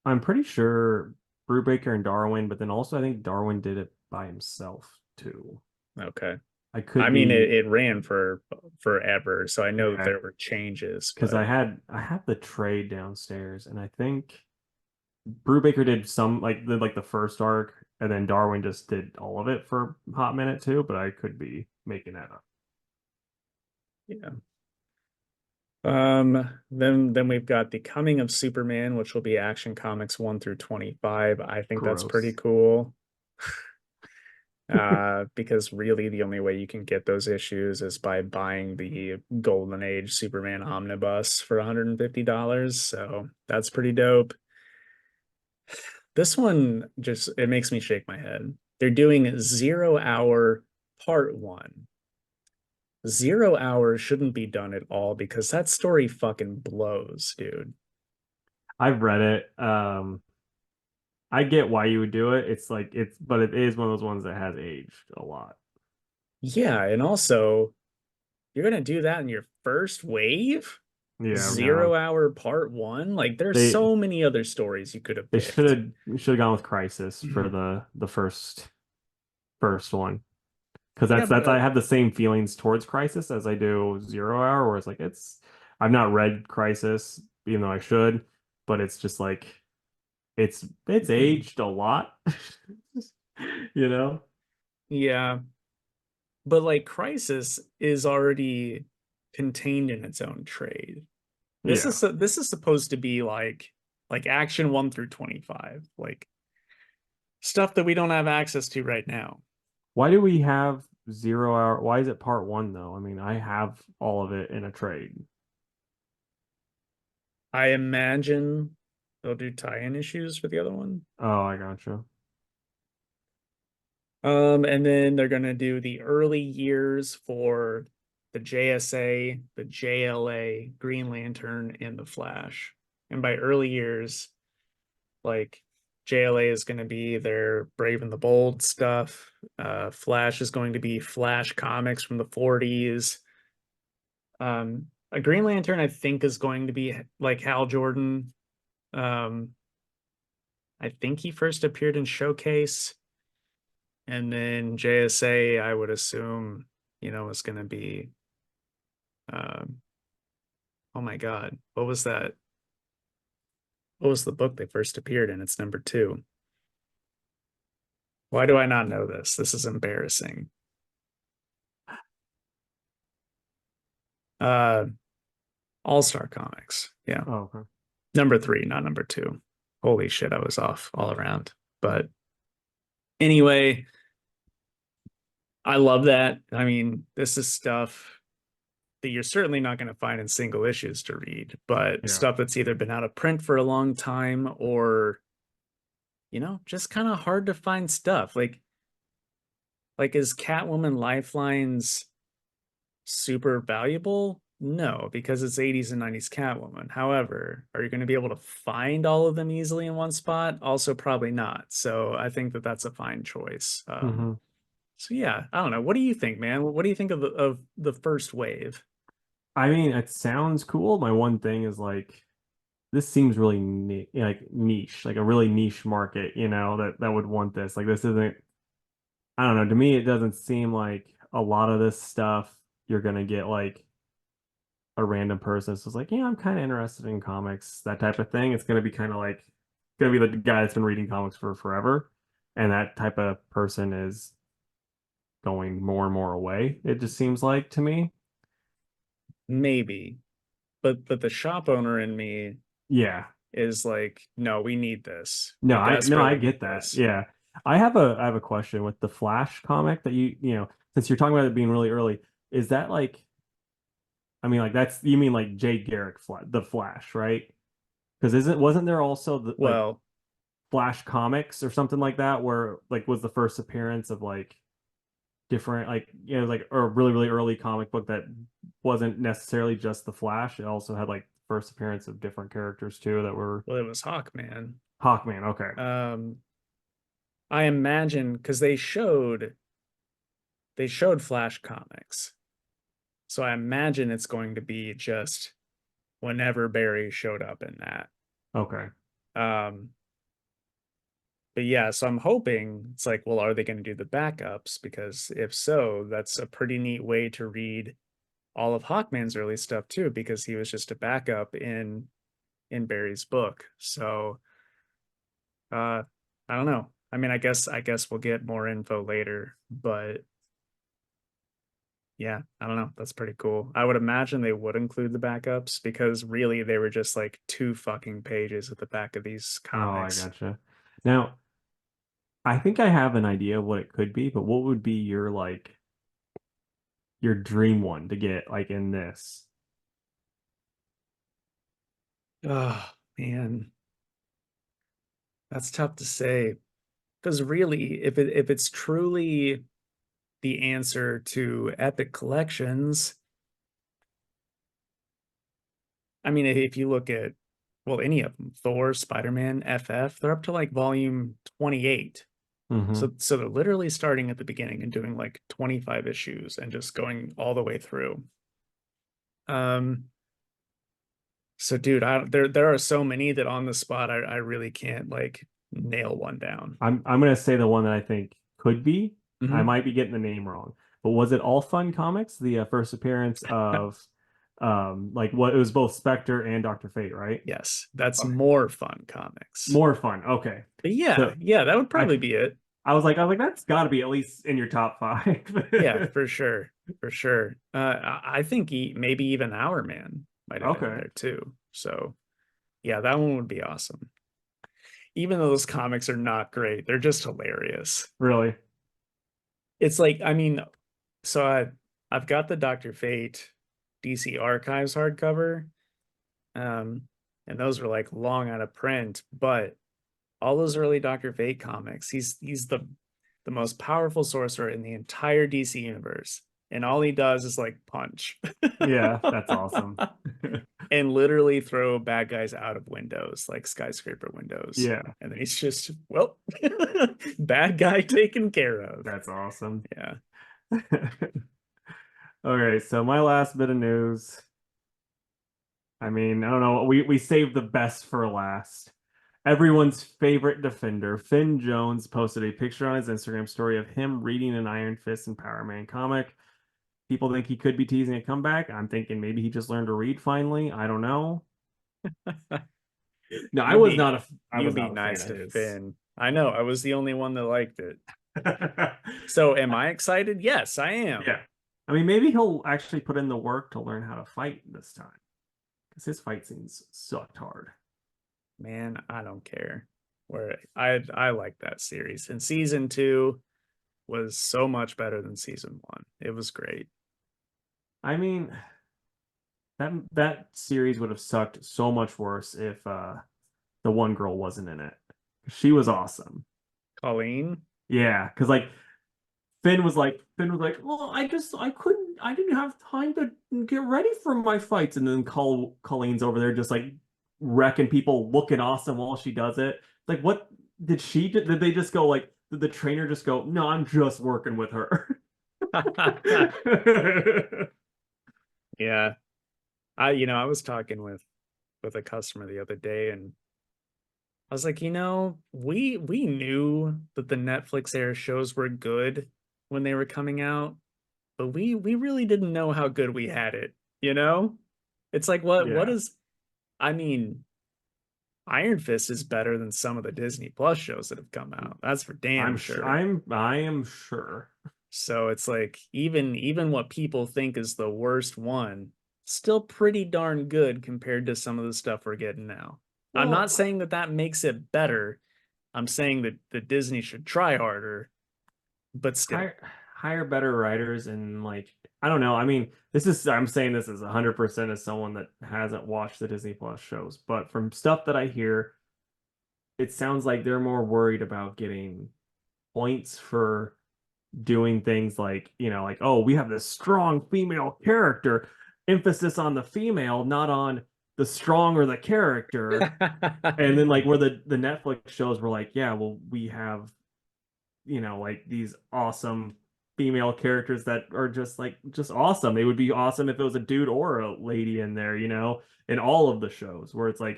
I'm pretty sure Brubaker and Darwin but then also I think Darwin did it by himself too.
Okay.
I
I
could
mean, it,
be
it ran for forever, so I know that
yeah
there were changes,
because
but
I have the trade downstairs and I think Brubaker did some did like the first arc, and then Darwin just did all of it for a hot minute too, but I could be making that up.
yeah. Then we've got the Coming of Superman, which will be Action Comics 1 through 25. I think that's pretty
Gross.
cool. Because really the only way you can get those issues is by buying the Golden Age Superman Omnibus for $150. So that's pretty dope. This one just it makes me shake my head. They're doing 0 Hour Part One. 0 Hour shouldn't be done at all because that story fucking blows, dude.
I've read it. I get why you would do it. But it is one of those ones that has aged a lot.
Yeah, and also you're gonna do that in your first wave?
Yeah, no.
0 Hour Part 1? Like there's
They
so many other stories you could have
they
picked.
should have gone with Crisis for the first one. Because
Yeah,
that's I
but
have the same feelings towards Crisis as I do 0 Hour, where it's like I've not read Crisis, even though I should, but it's just like it's aged a lot, you know?
yeah, but like Crisis is already contained in its own trade.
Yeah.
This is supposed to be like action 1 through 25, like stuff that we don't have access to right now.
Why do we have 0 Hour? Why is it part one though? I mean, I have all of it in a trade.
I imagine they'll do tie-in issues for the other one.
Oh, I gotcha.
And then they're gonna do the early years for the JSA, the JLA, Green Lantern, and the Flash. And by early years, like JLA is going to be their Brave and the Bold stuff. Flash is going to be Flash comics from the 40s. A Green Lantern, I think, is going to be like Hal Jordan. Um, I think he first appeared in Showcase. And then JSA, I would assume, is going to be, um, oh my God, what was that? What was the book they first appeared in? It's number 2. Why do I not know this? This is embarrassing. Uh, All-Star Comics. Yeah.
Oh, okay.
Number 3, not number 2. Holy shit, I was off all around. But anyway, I love that. I mean, this is stuff that you're certainly not going to find in single issues to read, but
Yeah.
stuff that's either been out of print for a long time or, just kind of hard to find stuff. Like is Catwoman Lifelines super valuable? No, because it's 80s and 90s Catwoman. However, are you going to be able to find all of them easily in one spot? Also, probably not. So I think that that's a fine choice.
hmm
So yeah, I don't know. What do you think, man? What do you think of the first wave?
I mean, it sounds cool. My one thing is like this seems really like niche, like a really niche market, that would want this. Like this isn't, I don't know, to me it doesn't seem like a lot of this stuff you're gonna get like a random person who's like, yeah, I'm kind of interested in comics, that type of thing. It's gonna be kind of like gonna be the guy that's been reading comics for forever, and that type of person is going more and more away. It just seems like to me.
Maybe, but the shop owner in me
Yeah.
is like, no, we need this.
No,
We
I
desperately
get
need
that.
this.
Yeah. I have a question with the Flash comic that since you're talking about it being really early, is that like, I mean, like that's, you mean like Jay Garrick the Flash, right? Because wasn't there also like
Well,
Flash comics or something like that where like was the first appearance of like different like like a really really early comic book that wasn't necessarily just the Flash. It also had like first appearance of different characters too that were
it was Hawkman.
Hawkman. Okay.
Um, I imagine because they showed Flash comics, so I imagine it's going to be just whenever Barry showed up in that.
Okay.
Um, but yeah, so I'm hoping it's like, well, are they going to do the backups? Because if so, that's a pretty neat way to read all of Hawkman's early stuff too, because he was just a backup in Barry's book. So I don't know. I mean, I guess we'll get more info later, but yeah, I don't know. That's pretty cool. I would imagine they would include the backups because really they were just like 2 fucking pages at the back of these
Oh, I
comics.
gotcha. Now, I think I have an idea of what it could be, but what would be your like your dream one to get like in this?
Oh man, that's tough to say. Because really, if it's truly the answer to Epic Collections, I mean, if you look at, well, any of them, Thor, Spider-Man, FF, they're up to like volume 28.
hmm
So they're literally starting at the beginning and doing like 25 issues and just going all the way through. Um, So, dude, there are so many that on the spot I really can't like nail one down.
I'm gonna say the one that I think could be. I
Mhm.
might be getting the name wrong, but was it All Fun Comics? The first appearance of like what it was both Spectre and Doctor Fate, right?
Yes, that's
Okay.
more fun comics.
More fun. Okay.
But yeah,
So
yeah, that would
I
probably be it.
I was like that's got to be at least in your top five.
Yeah, for sure, for sure. I think maybe even Our Man might have been in
Okay.
there too. So yeah, that one would be awesome. Even though those comics are not great, they're just hilarious.
Really?
It's like, I mean, so I've got the Doctor Fate DC Archives hardcover, um, and those were like long out of print, but all those early Doctor Fate comics, he's the most powerful sorcerer in the entire DC universe. And all he does is like punch.
Yeah, that's awesome.
And literally throw bad guys out of windows, like skyscraper windows.
Yeah,
And then he's just, well, bad guy taken care of.
that's awesome.
Yeah.
Okay, so my last bit of news. I mean, I don't know. We saved the best for last. Everyone's favorite defender, Finn Jones, posted a picture on his Instagram story of him reading an Iron Fist and Power Man comic. People think he could be teasing a comeback. I'm thinking maybe he just learned to read finally. I don't know. No,
You be
I
you
was
be
not a fan
nice
of
to
his.
Finn. I know, I was the only one that liked it. So am I excited? Yes, I am.
Yeah. I mean, maybe he'll actually put in the work to learn how to fight this time because his fight scenes sucked hard.
Man, I don't care. Where I like that series. And season 2 was so much better than season 1. It was great.
I mean, that series would have sucked so much worse if the one girl wasn't in it. She was awesome.
Colleen?
Yeah, because Finn was like, well, I didn't have time to get ready for my fights, and then Colleen's over there just like wrecking people, looking awesome while she does it. Like, what did she do? Did they just go like? Did the trainer just go? No, I'm just working with her.
Yeah. I was talking with a customer the other day, and I was like, we knew that the Netflix era shows were good when they were coming out, but we really didn't know how good we had it, you know? It's like what
Yeah,
is I mean, Iron Fist is better than some of the Disney Plus shows that have come out. That's for damn sure.
I am sure.
So it's like even what people think is the worst one, still pretty darn good compared to some of the stuff we're getting now. I'm not
Well,
saying that that makes it better. I'm saying that Disney should try harder, but still.
hire hire better writers and like I don't know. I mean, this is I'm saying this as 100% as someone that hasn't watched the Disney Plus shows, but from stuff that I hear, it sounds like they're more worried about getting points for doing things like, like, oh, we have this strong female character, emphasis on the female, not on the strong or the character. And then like where the Netflix shows were like, yeah, well, we have like these awesome female characters that are just awesome. They would be awesome if it was a dude or a lady in there, in all of the shows where it's like,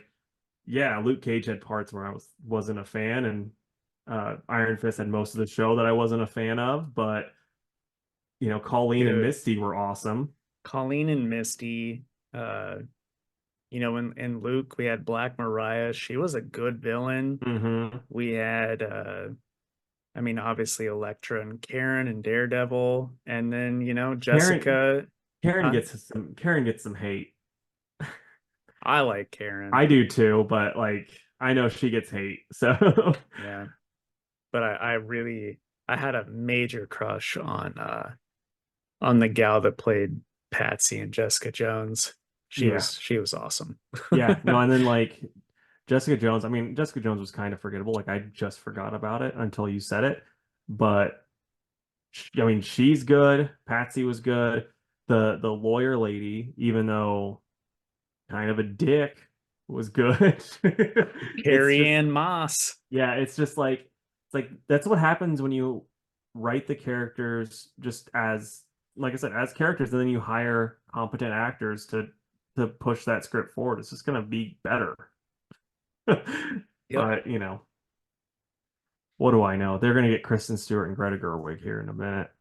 yeah, Luke Cage had parts where wasn't a fan, and Iron Fist had most of the show that I wasn't a fan of, but Colleen and
Dude,
Misty were awesome.
Colleen and Misty, in Luke, we had Black Mariah. She was a good villain.
Hmm.
We had obviously Elektra and Karen and Daredevil, and then,
Karen
Jessica.
Karen
Huh?
gets some hate.
I like Karen.
I do too, but like I know she gets hate. So
Yeah. But I had a major crush on the gal that played Patsy and Jessica Jones.
yeah.
She was awesome.
Yeah, no, and then like Jessica Jones, I mean, Jessica Jones was kind of forgettable. Like I just forgot about it until you said it. But I mean, she's good. Patsy was good. The lawyer lady, even though kind of a dick, was good. It's
Carrie
just
Ann Moss.
yeah, it's like that's what happens when you write the characters just as like I said, as characters, and then you hire competent actors to to push that script forward. It's just gonna be better.
Yep.
But what do I know? They're gonna get Kristen Stewart and Greta Gerwig here in a minute.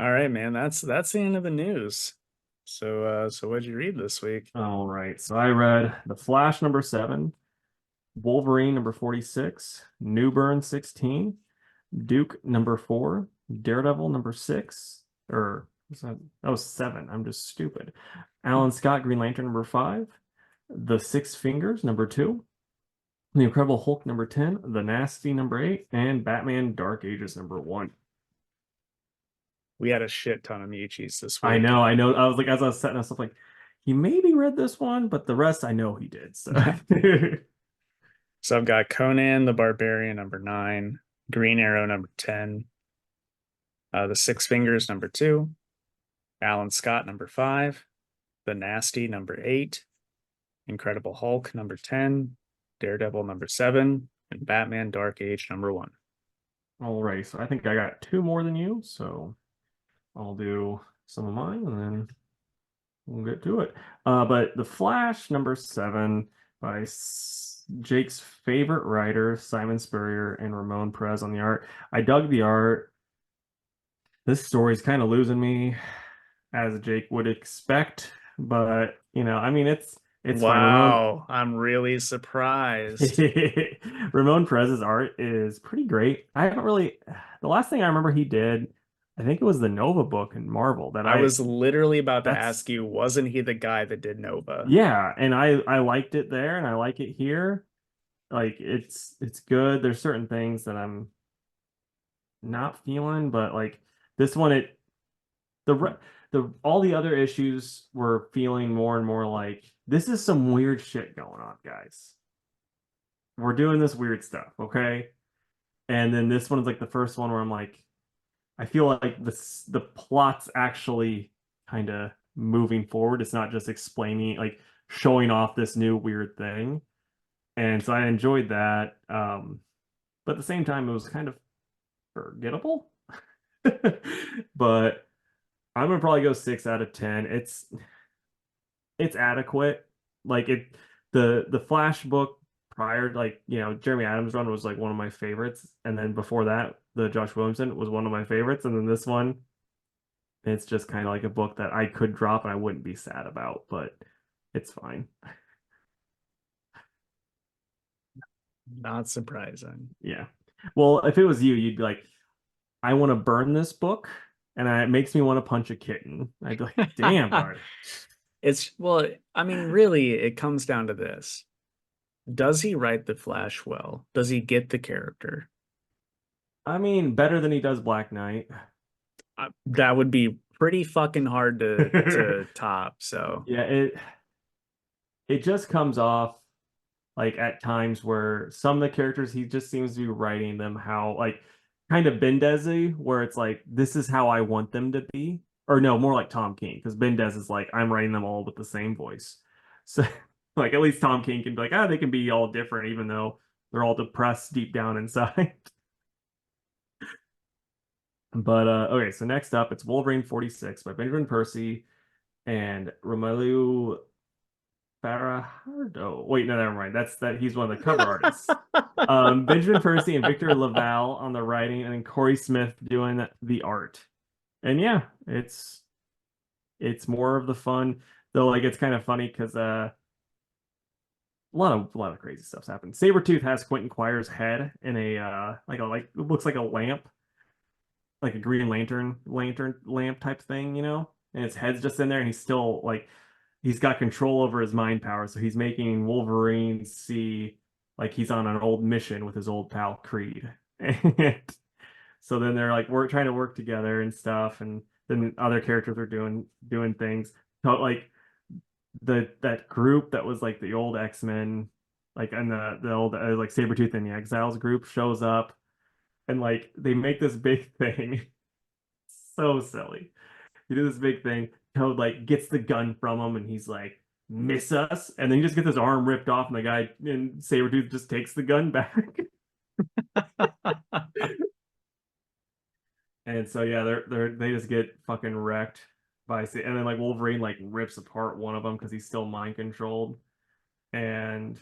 All right, man. That's the end of the news. So what'd you read this week?
All right. So I read The Flash #7, Wolverine #46, Newburn 16, Duke #4, Daredevil #6, or that was 7. I'm just stupid. Alan Scott Green Lantern #5, The Six Fingers #2, The Incredible Hulk #10, The Nasty #8, and Batman Dark Ages #1.
We had a shit ton of Miuchis this
I
week.
know, I know. I was like, as I was setting us up, like, he maybe read this one, but the rest I know he did. So
So I've got Conan the Barbarian #9, Green Arrow #10, The Six Fingers #2, Alan Scott #5, The Nasty #8, Incredible Hulk #10, Daredevil #7, and Batman Dark Age #1.
all right, so I think I got 2 more than you, so I'll do some of mine and then we'll get to it. But The Flash #7 by Jake's favorite writer, Simon Spurrier, and Ramon Perez on the art. I dug the art. This story's kind of losing me, as Jake would expect, but I mean, it's fine.
Wow, I'm really surprised.
Ramon Perez's art is pretty great. I haven't really, the last thing I remember he did, I think it was the Nova book in Marvel that
I was literally about to
that's
ask you, wasn't he the guy that did Nova?
yeah, and I liked it there and I like it here. Like it's good. There's certain things that I'm not feeling, but like this one, the the all the other issues were feeling more and more like this is some weird shit going on, guys. We're doing this weird stuff, okay? And then this one is like the first one where I'm like, I feel like the plot's actually kind of moving forward. It's not just explaining, like showing off this new weird thing. And so I enjoyed that. But at the same time, it was kind of forgettable. But I'm gonna probably go 6 out of 10. It's adequate. Like the Flash book prior, like Jeremy Adams run was like one of my favorites, and then before that, the Josh Williamson was one of my favorites, and then this one, it's just kind of like a book that I could drop and I wouldn't be sad about, but it's fine.
Not surprising.
Yeah. Well, if it was you, you'd be like, I want to burn this book, and it makes me want to punch a kitten. I'd be like, damn, Bard.
Well, I mean, really, it comes down to this. Does he write the Flash well? Does he get the character?
I mean, better than he does Black Knight.
That would be pretty fucking hard to top. So
Yeah, it just comes off like at times where some of the characters he just seems to be writing them how like kind of Bendez-y, where it's like this is how I want them to be, or no, more like Tom King, because Bendez is like I'm writing them all with the same voice. So like at least Tom King can be like, they can be all different even though they're all depressed deep down inside. But okay, so next up it's Wolverine 46 by Benjamin Percy and Romelu Fajardo. Wait, no, never mind. That he's one of the cover artists. Benjamin Percy and Victor Laval on the writing, and then Corey Smith doing the art. And yeah, it's more of the fun. Though like it's kind of funny because a lot of crazy stuff's happened. Sabretooth has Quentin Quire's head in a like it looks like a lamp, like a Green Lantern lamp type thing, and his head's just in there, and he's still like he's got control over his mind power, so he's making Wolverine see like he's on an old mission with his old pal Creed. And so then they're like we're trying to work together and stuff, and then other characters are doing things. So like that group that was like the old X-Men, like and the old like Sabretooth and the Exiles group shows up, and like they make this big thing. So silly. He did this big thing. Toad like gets the gun from him, and he's like, "Miss us!" And then he just gets his arm ripped off, and the guy in Sabretooth just takes the gun back. And so yeah, they just get fucking wrecked. And then like Wolverine like rips apart one of them because he's still mind controlled. And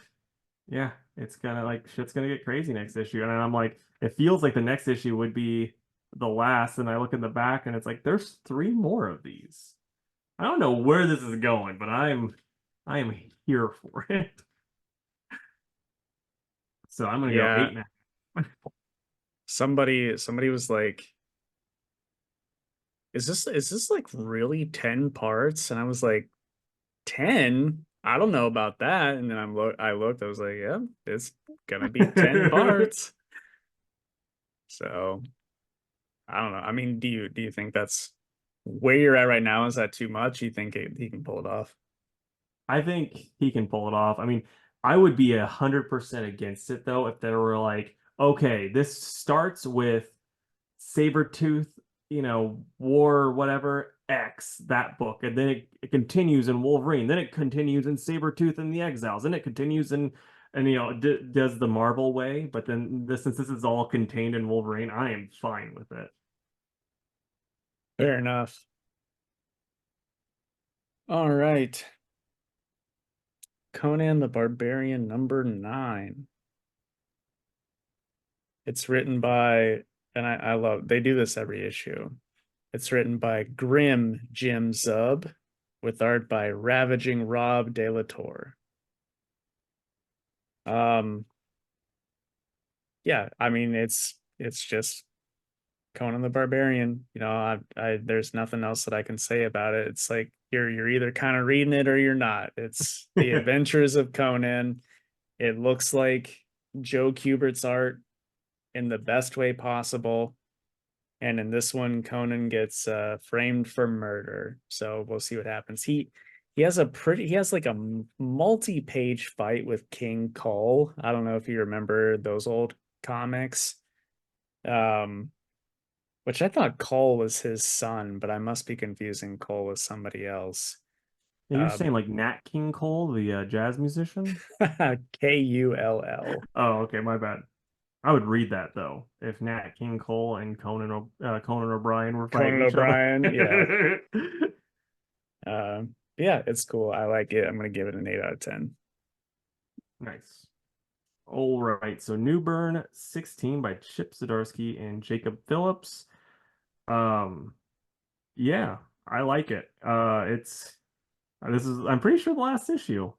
yeah, it's gonna like shit's gonna get crazy next issue. And I'm like, it feels like the next issue would be the last. And I look in the back and it's like there's three more of these. I don't know where this is going, but I am here for it. So I'm gonna go
Yeah,
8.5.
somebody was like, is this like really 10 parts? And I was like, 10? I don't know about that. And then I looked, I was like, yeah, it's gonna be 10 parts. So I don't know. I mean, do you think that's where you're at right now? Is that too much? You think he can pull it off?
I think he can pull it off. I mean, I would be 100% against it though if they were like, okay, this starts with Sabretooth, War, whatever, X, that book. And then it continues in Wolverine. Then it continues in Sabretooth and the Exiles. Then it continues and does the Marvel way. But then since this is all contained in Wolverine, I am fine with it.
Fair enough. All right. Conan the Barbarian #9. It's written by, and I love, they do this every issue. It's written by Grim Jim Zub with art by Ravaging Rob De La Torre. Yeah, I mean it's just Conan the Barbarian. There's nothing else that I can say about it. It's like you're either kind of reading it or you're not. It's the adventures of Conan. It looks like Joe Kubert's art in the best way possible. And in this one, Conan gets framed for murder. So we'll see what happens. He has like a multi-page fight with King Cole. I don't know if you remember those old comics. Um, which I thought Cole was his son, but I must be confusing Cole with somebody else.
And you're saying like Nat King Cole, the jazz musician?
Kull.
Oh, okay, my bad. I would read that though if Nat King Cole and Conan O'Brien were fighting
Conan
each other.
O'Brien. Yeah. Yeah, it's cool. I like it. I'm gonna give it an 8 out of 10.
Nice. All right. So Newburn 16 by Chip Zdarsky and Jacob Phillips. Um, yeah, I like it. It's this is I'm pretty sure the last issue.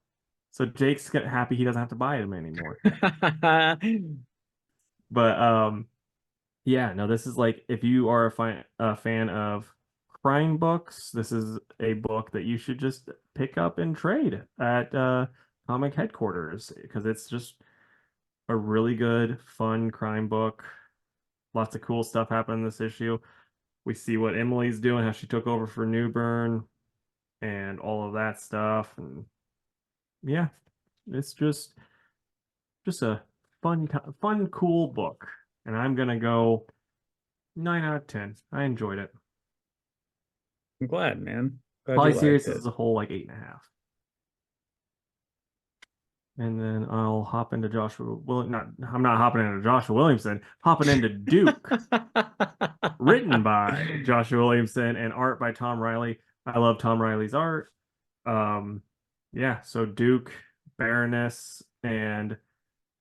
So Jake's happy he doesn't have to buy them anymore. But yeah, no, this is like if you are a fan of crime books, this is a book that you should just pick up and trade at comic headquarters because it's just a really good, fun crime book. Lots of cool stuff happened in this issue. We see what Emily's doing, how she took over for Newburn, and all of that stuff. And yeah, it's just a fun, cool book. And I'm gonna go 9 out of 10. I enjoyed it.
I'm glad, man. Glad you
Probably
liked
series
it.
as a whole, like 8.5. And then I'll hop into Joshua Will not I'm not hopping into Joshua Williamson, hopping into Duke, written by Joshua Williamson and art by Tom Riley. I love Tom Riley's art. Um, yeah, so Duke, Baroness, and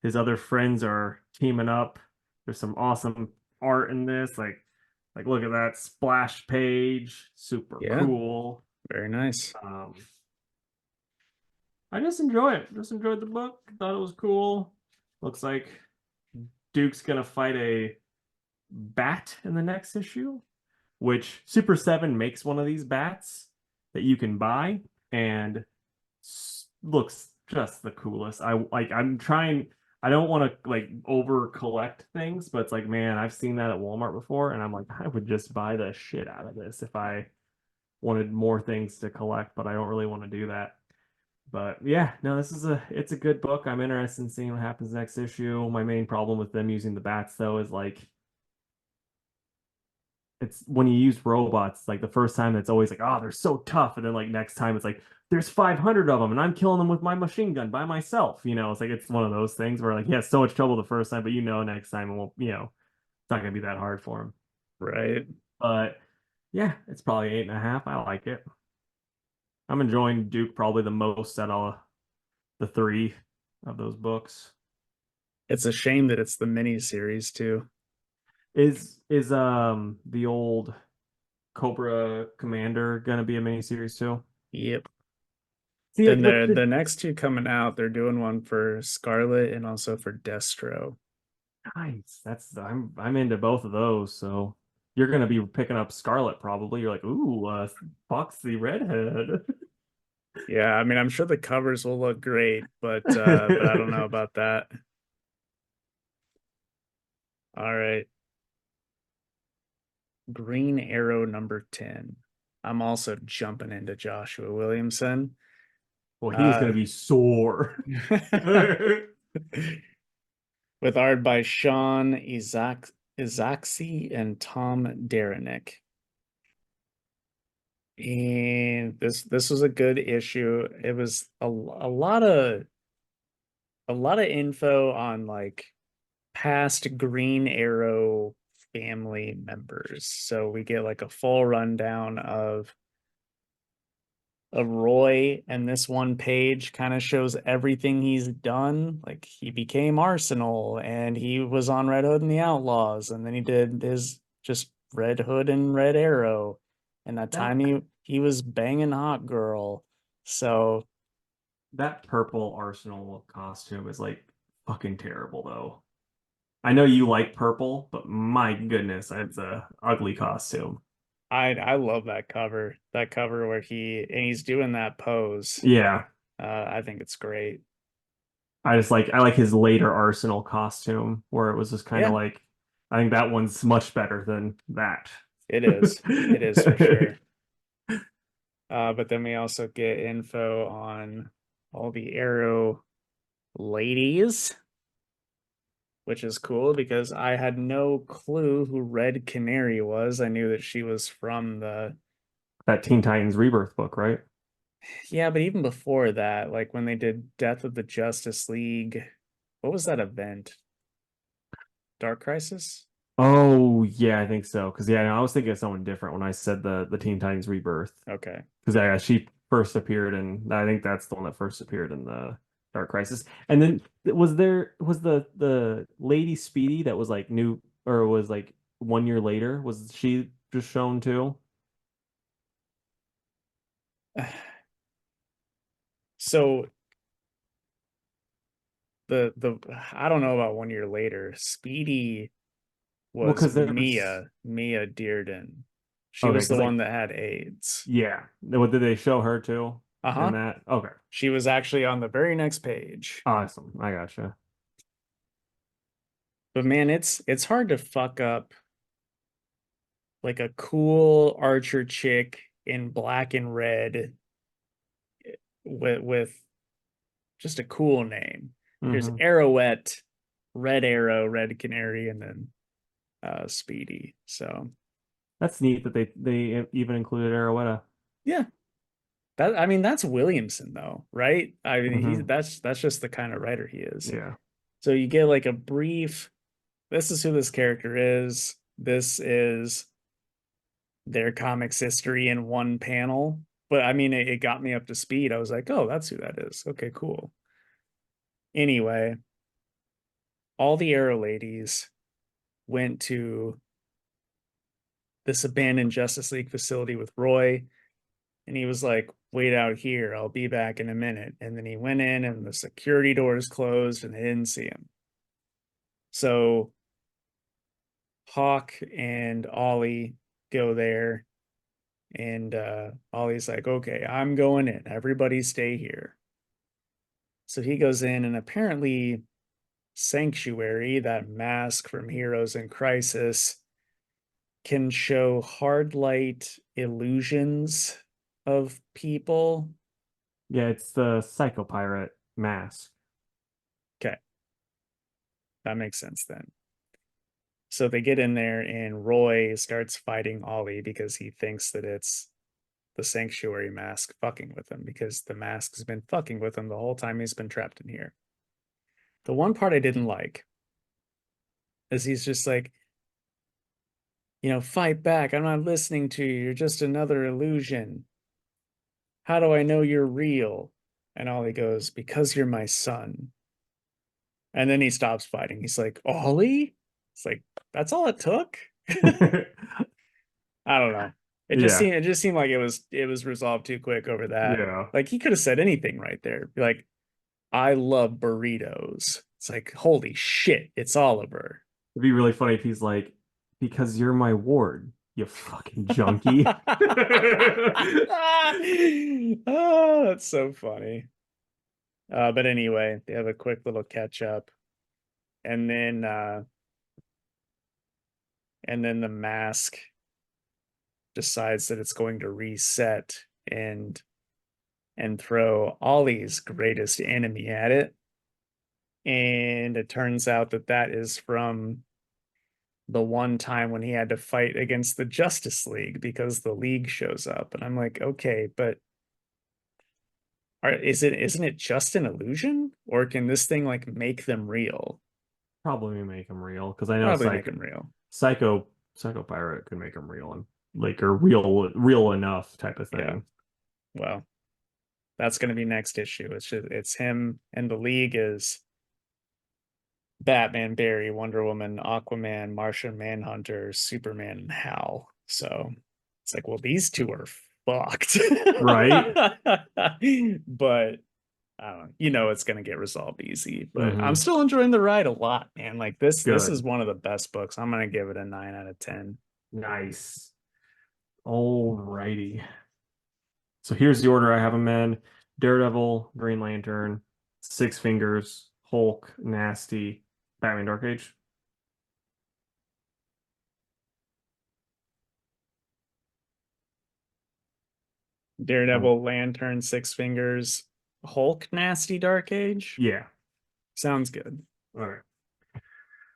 his other friends are teaming up. There's some awesome art in this. Like look at that splash page, super
Yeah,
cool.
very nice.
I just enjoy it. Just enjoyed the book. Thought it was cool. Looks like Duke's gonna fight a bat in the next issue, which Super 7 makes one of these bats that you can buy and looks just the coolest. I'm trying I don't want to like over collect things, but it's like, man, I've seen that at Walmart before, and I'm like, I would just buy the shit out of this if I wanted more things to collect, but I don't really want to do that. But yeah, no, it's a good book. I'm interested in seeing what happens next issue. My main problem with them using the bats though is like it's when you use robots, like the first time it's always like, oh, they're so tough. And then like next time it's like there's 500 of them and I'm killing them with my machine gun by myself. It's like it's one of those things where like he has so much trouble the first time, but next time it won't, it's not gonna be that hard for him.
Right.
But Yeah, it's probably 8.5. I like it. I'm enjoying Duke probably the most out of the three of those books.
It's a shame that it's the mini series too.
Is the old Cobra Commander gonna be a miniseries too?
Yep.
See,
And
like, but
the next two coming out, they're doing one for Scarlet and also for Destro.
nice. I'm into both of those. So you're gonna be picking up Scarlet probably. You're like, ooh, Foxy Redhead.
Yeah, I mean, I'm sure the covers will look great, but I don't know about that. All right. Green Arrow number 10. I'm also jumping into Joshua Williamson.
Well, he is
Uh
gonna be sore.
with art by Sean Izaxi and Tom Derenick. And this was a good issue. It was a lot of info on like past Green Arrow family members. So we get like a full rundown of Roy, and this one page kind of shows everything he's done. Like he became Arsenal and he was on Red Hood and the Outlaws, and then he did his just Red Hood and Red Arrow. And that
That
time he was banging Hot Girl. So
that purple Arsenal costume is like fucking terrible though. I know you like purple, but my goodness, it's a ugly costume.
I love that cover. That cover where he's doing that pose.
Yeah,
I think it's great.
I like his later Arsenal costume where it was just kind of
Yeah,
like I think that one's much better than that.
it is. It is for sure. But then we also get info on all the Arrow ladies, which is cool because I had no clue who Red Canary was. I knew that she was from the
That Teen Titans Rebirth book, right?
yeah, but even before that, like when they did Death of the Justice League, what was that event? Dark Crisis?
Oh yeah, I think so. Because yeah, I was thinking of someone different when I said the Teen Titans Rebirth.
Okay.
Because yeah, she first appeared in I think that's the one that first appeared in the Dark Crisis. And then was the Lady Speedy that was like new or was like 1 year later? Was she just shown too?
So the I don't know about 1 year later. Speedy
Well,
was
because there was
Mia Dearden. She
okay,
was the
because
one
like
that had AIDS.
yeah, what did they show her too in
Uh-huh.
that? Okay,
She was actually on the very next page.
awesome. I gotcha.
But man, it's hard to fuck up like a cool archer chick in black and red with just a cool name. There's
Hmm.
Arrowette, Red Arrow, Red Canary, and then Speedy. So
That's neat that they even included Arrowetta.
yeah, that I mean that's Williamson though, right? I mean
Hmm.
that's just the kind of writer he is.
Yeah.
So you get like a brief, this is who this character is. This is their comics history in one panel. But I mean, it got me up to speed. I was like, oh, that's who that is. Okay, cool. Anyway, all the Arrow ladies went to this abandoned Justice League facility with Roy, and he was like, wait out here. I'll be back in a minute. And then he went in, and the security doors closed, and they didn't see him. So Hawk and Ollie go there, and Ollie's like, okay, I'm going in. Everybody stay here. So he goes in, and apparently, Sanctuary, that mask from Heroes in Crisis, can show hard light illusions of people.
Yeah, it's the Psycho Pirate mask.
Okay, that makes sense then. So they get in there, and Roy starts fighting Ollie because he thinks that it's the Sanctuary mask fucking with him because the mask has been fucking with him the whole time he's been trapped in here. The one part I didn't like is he's just like, fight back. I'm not listening to you. You're just another illusion. How do I know you're real? And Ollie goes, because you're my son. And then he stops fighting. He's like, Ollie? It's like, that's all it took? I don't know.
Yeah.
It just seemed like it was resolved too quick over that.
Yeah.
Like he could have said anything right there. Be like, I love burritos. It's like, holy shit, it's Oliver.
It'd be really funny if he's like, because you're my ward, you fucking junkie.
Oh, that's so funny. But anyway, they have a quick little catch up, and then the mask decides that it's going to reset and throw Ollie's greatest enemy at it. And it turns out that that is from the one time when he had to fight against the Justice League because the League shows up. And I'm like, okay, but isn't it just an illusion? Or can this thing like make them real?
Probably make him real because I know
Probably make them real.
Psycho Pirate could make him real and like a real enough type of
Yeah.
thing.
Well, that's going to be next issue. It's him and the League is Batman, Barry, Wonder Woman, Aquaman, Martian Manhunter, Superman, and Hal. So it's like, well, these two are fucked.
Right?
But I don't know. It's gonna get resolved easy. But I'm
Hmm.
still enjoying the ride a lot, man. Like this is
Good.
one of the best books. I'm gonna give it a 9 out of 10.
Nice. Alrighty. So here's the order I have them in: Daredevil, Green Lantern, Six Fingers, Hulk, Nasty, Batman Dark Age.
Daredevil, Lantern, Six Fingers, Hulk, Nasty Dark Age.
Yeah.
Sounds good.
All right.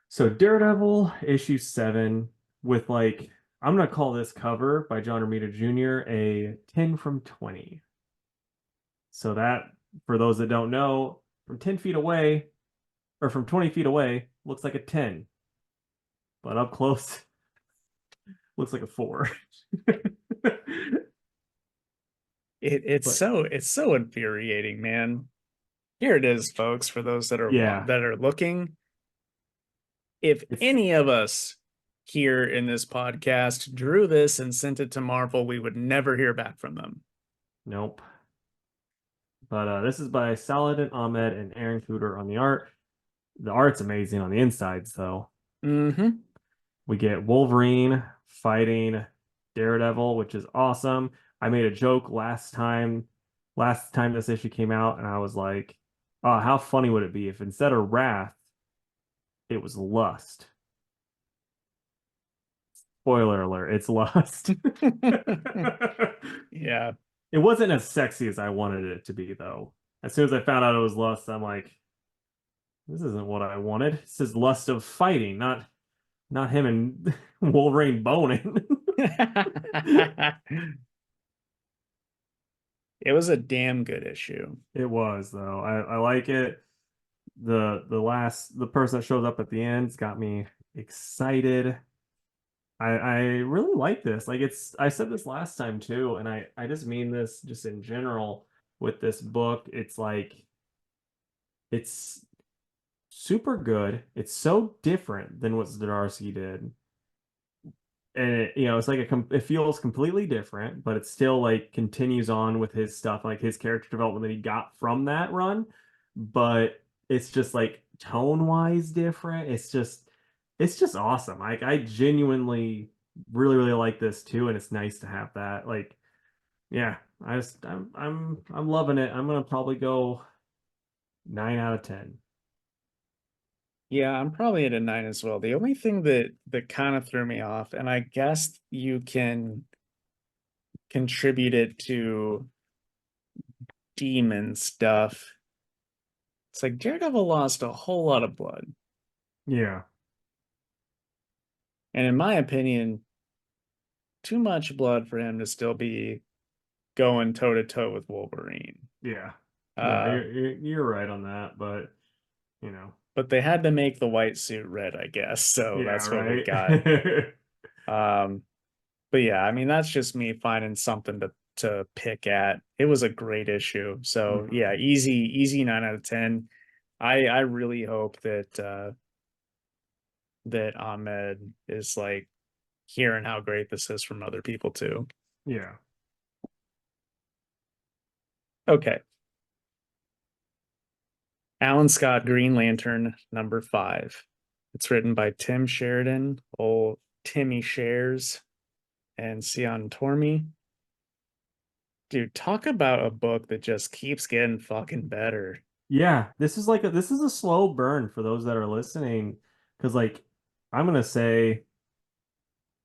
So Daredevil issue 7 with like I'm gonna call this cover by John Romita Jr. a 10 from 20. So that for those that don't know, from 10 feet away or from 20 feet away looks like a 10, but up close looks like a 4. But
It's so infuriating, man. Here it is, folks, for those
yeah,
that are looking. If
it's
any of us here in this podcast drew this and sent it to Marvel, we would never hear back from them.
nope. But this is by Saladin Ahmed and Aaron Cooter on the art. The art's amazing on the insides, though.
Mm-hmm.
We get Wolverine fighting Daredevil, which is awesome. I made a joke last time this issue came out, and I was like, "Oh, how funny would it be if instead of wrath, it was lust?" Spoiler alert, it's lust.
Yeah.
It wasn't as sexy as I wanted it to be, though. As soon as I found out it was lust, I'm like, "This isn't what I wanted. This is lust of fighting, not him and Wolverine boning."
It was a damn good issue.
It was though. I like it. The person that shows up at the end's got me excited. I really like this. Like I said this last time too, and I just mean this just in general with this book. It's like it's super good. It's so different than what Zdarsky did. And it's like it feels completely different, but it still like continues on with his stuff, like his character development that he got from that run. But it's just like tone wise different. It's just awesome. Like I genuinely really like this too, and it's nice to have that. Like, yeah, I'm loving it. I'm gonna probably go 9 out of 10.
Yeah, I'm probably at a 9 as well. The only thing that kind of threw me off, and I guess you can contribute it to demon stuff. It's like Daredevil lost a whole lot of blood.
Yeah,
And in my opinion, too much blood for him to still be going toe to toe with Wolverine.
yeah. No,
Uh,
you're right on that, but
but they had to make the white suit red, I guess. So
yeah,
that's what we got.
right.
Um, but yeah, I mean that's just me finding something to pick at. It was a great issue. So yeah,
Mhm.
easy 9 out of 10. I really hope that Ahmed is like hearing how great this is from other people too.
Yeah.
Okay. Alan Scott, Green Lantern, #5. It's written by Tim Sheridan, old Timmy Shares, and Sion Tormey. Dude, talk about a book that just keeps getting fucking better.
Yeah, this is a slow burn for those that are listening, because like I'm gonna say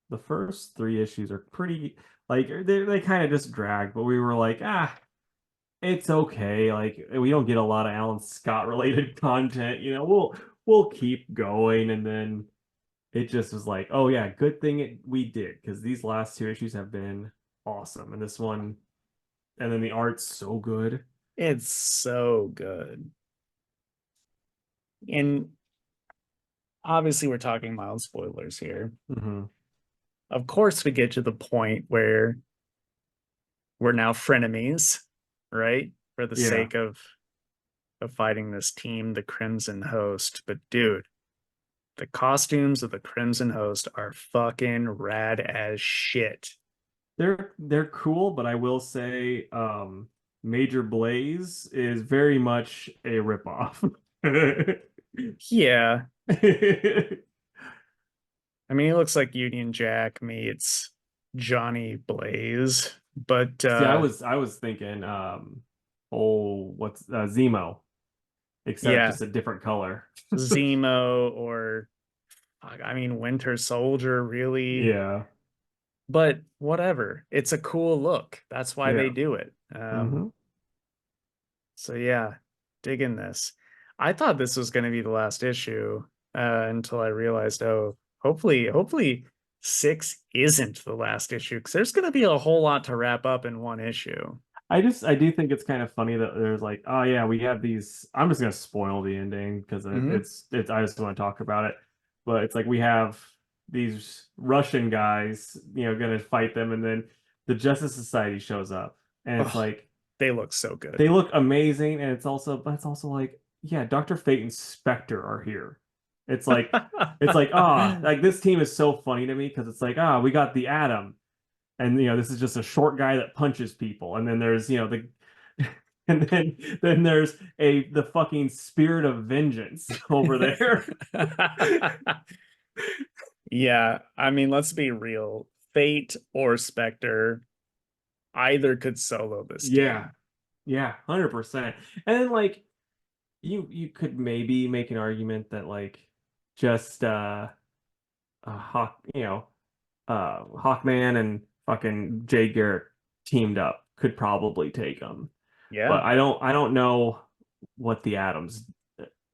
the first three issues are pretty like they kind of just drag, but we were like, it's okay. Like we don't get a lot of Alan Scott related content, we'll keep going, and then it just was like, oh yeah, good thing we did, because these last two issues have been awesome, and this one, and then the art's so good.
It's so good. And obviously, we're talking mild spoilers here.
Hmm.
Of course, we get to the point where we're now frenemies, right? For the
Yeah.
sake of fighting this team, the Crimson Host. But dude, the costumes of the Crimson Host are fucking rad as shit.
They're cool, but I will say, Major Blaze is very much a ripoff.
Yeah, I mean, he looks like Union Jack meets Johnny Blaze, but
See, I was thinking, oh, what's Zemo, except
yeah,
just a different color.
Zemo or I mean Winter Soldier, really.
Yeah,
But whatever, it's a cool look. That's why
yeah.
they do it.
Hmm.
So yeah, digging this. I thought this was going to be the last issue until I realized, oh, hopefully 6 isn't the last issue because there's going to be a whole lot to wrap up in one issue.
I do think it's kind of funny that there's like, oh yeah, we have these. I'm just gonna spoil the ending because
Hmm.
it's. I just want to talk about it, but it's like we have these Russian guys, gonna fight them, and then the Justice Society shows up, and it's
Oh,
like
they look so
they
good.
look amazing, and but it's also like, yeah, Dr. Fate and Spectre are here. It's like, like this team is so funny to me because it's like, we got the Atom, and this is just a short guy that punches people, and then there's the and then there's the fucking spirit of vengeance over there.
Yeah, I mean, let's be real. Fate or Spectre, either could solo this
Yeah,
team.
yeah, 100%. And then like you could maybe make an argument that like just Hawk Hawkman and fucking Jay Garrett teamed up could probably take them,
Yeah.
but I don't know what the Atoms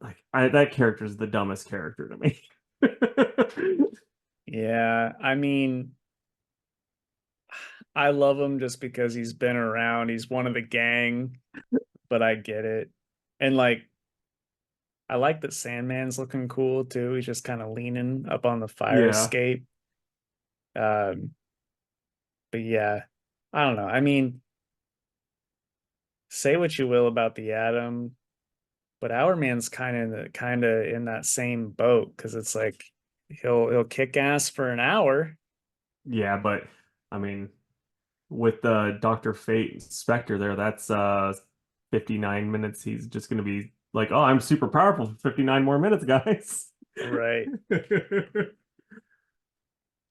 like. That character is the dumbest character to me.
Yeah, I mean, I love him just because he's been around. He's one of the gang, but I get it. And like, I like that Sandman's looking cool too. He's just kind of leaning up on the fire
Yeah,
escape. Um, but yeah, I don't know. I mean, say what you will about the Atom, but Our Man's kind of in that same boat because it's like he'll kick ass for an hour.
yeah, but I mean, with Dr. Fate and Spectre there, that's 59 minutes. He's just gonna be like, oh, I'm super powerful for 59 more minutes, guys.
Right.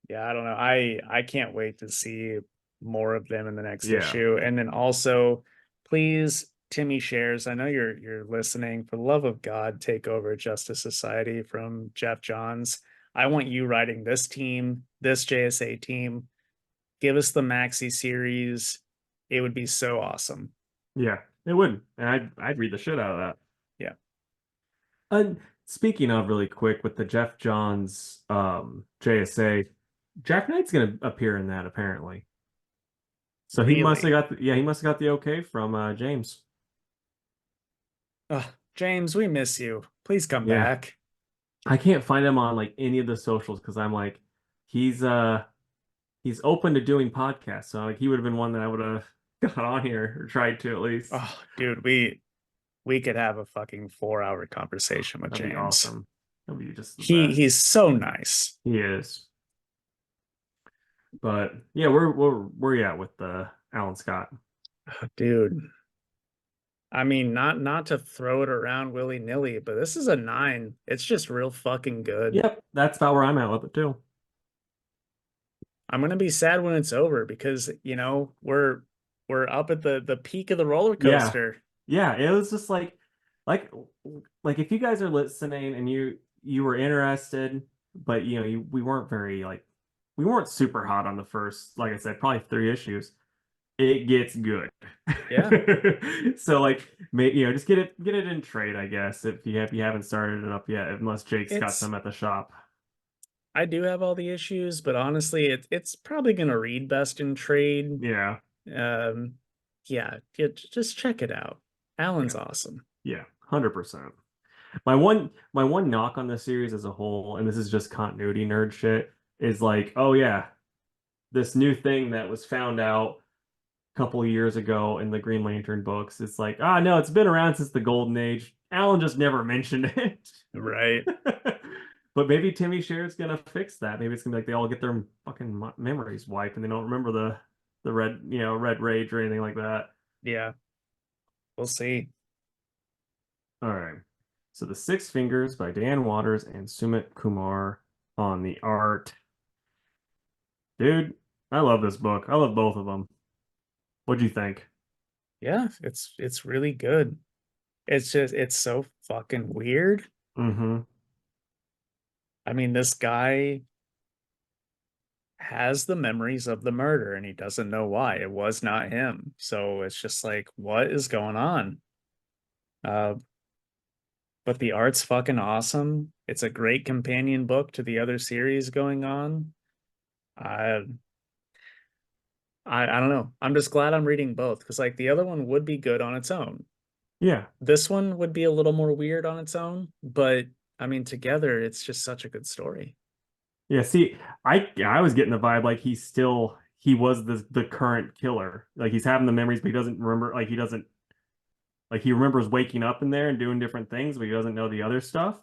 Yeah, I don't know. I can't wait to see more of them in the next
Yeah.
issue. And then also, please, Timmy Shares, I know you're listening. For the love of God, take over Justice Society from Jeff Johns. I want you writing this team, this JSA team. Give us the maxi series. It would be so awesome.
Yeah, it would. And I'd read the shit out of that.
Yeah.
And speaking of, really quick, with the Jeff Johns JSA, Jack Knight's gonna appear in that apparently. So he must have
Really.
he must have got the okay from James.
Ugh, James, we miss you. Please come
Yeah.
back.
I can't find him on like any of the socials because I'm like, he's he's open to doing podcasts. So like he would have been one that I would have got on here or tried to at least.
Oh, dude, we could have a fucking 4 hour conversation with
That'd be
James.
awesome. That'd be just the
He's
best.
so nice.
He is. But yeah, where you at with the Alan Scott?
Dude. I mean, not to throw it around willy-nilly, but this is a 9. It's just real fucking good.
Yep, that's about where I'm at with it too.
I'm gonna be sad when it's over because, we're up at the peak of the roller
Yeah,
coaster.
yeah. It was just like like if you guys are listening and you were interested, but we weren't very like we weren't super hot on the first, like I said, probably 3 issues. It gets good.
Yeah.
So like just get it in trade, I guess, if you haven't started it up yet, unless Jake's got
It's
some at the shop.
I do have all the issues, but honestly, it's probably gonna read best in trade.
Yeah.
Um, yeah, just check it out. Alan's
Yeah.
awesome.
Yeah. 100%. My one knock on the series as a whole, and this is just continuity nerd shit, is like, oh yeah, this new thing that was found out a couple of years ago in the Green Lantern books. It's like, no, it's been around since the Golden Age. Alan just never mentioned it.
Right.
But maybe Timmy Share's gonna fix that. Maybe it's gonna be like they all get their fucking memories wiped and they don't remember the red rage or anything like that.
Yeah, we'll see.
All right. So the Six Fingers by Dan Waters and Sumit Kumar on the art. Dude, I love this book. I love both of them. What'd you think?
Yeah, it's really good. It's so fucking weird.
Mm-hmm.
I mean, this guy has the memories of the murder and he doesn't know why. It was not him. So it's just like, what is going on? Uh, but the art's fucking awesome. It's a great companion book to the other series going on. I I don't know. I'm just glad I'm reading both because like the other one would be good on its own.
Yeah.
This one would be a little more weird on its own, but I mean together it's just such a good story.
Yeah, see, I was getting the vibe like he was the current killer. Like he's having the memories, but he doesn't remember like he doesn't like he remembers waking up in there and doing different things, but he doesn't know the other stuff.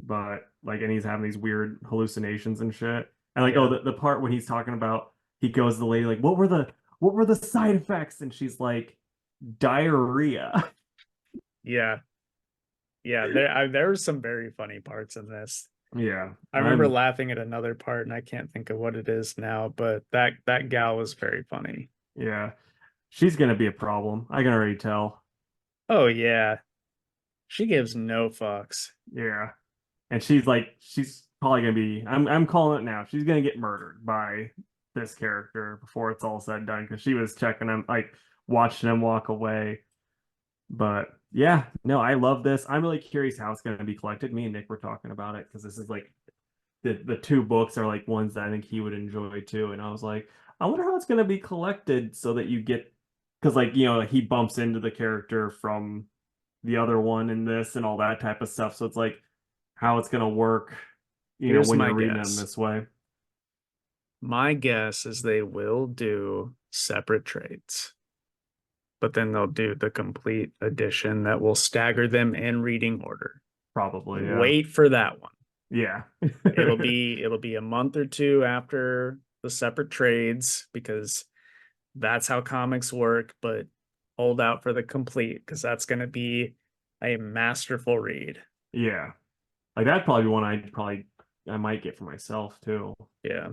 But like and he's having these weird hallucinations and shit. And like, oh,
Yeah.
the part when he's talking about he goes to the lady like, what were the side effects? And she's like, diarrhea.
Yeah. Yeah, there were some very funny parts in this.
Yeah,
I remember laughing at another part and I can't think of what it is now, but that gal was very funny.
yeah. She's gonna be a problem. I can already tell.
Oh yeah. She gives no fucks.
Yeah. And she's probably gonna be I'm calling it now. She's gonna get murdered by this character before it's all said and done because she was checking him like watching him walk away. But yeah, no, I love this. I'm really curious how it's gonna be collected. Me and Nick were talking about it because this is like the two books are like ones that I think he would enjoy too. And I was like, I wonder how it's gonna be collected so that you get because like he bumps into the character from the other one in this and all that type of stuff. So it's like how it's gonna work,
Here's
when
my
you're reading them
guess.
this way.
My guess is they will do separate trades, but then they'll do the complete edition that will stagger them in reading order.
Probably, yeah.
Wait for that one.
Yeah.
It'll be a month or two after the separate trades because that's how comics work, but hold out for the complete because that's going to be a masterful read.
Yeah. Like that'd probably be one I might get for myself too.
Yeah,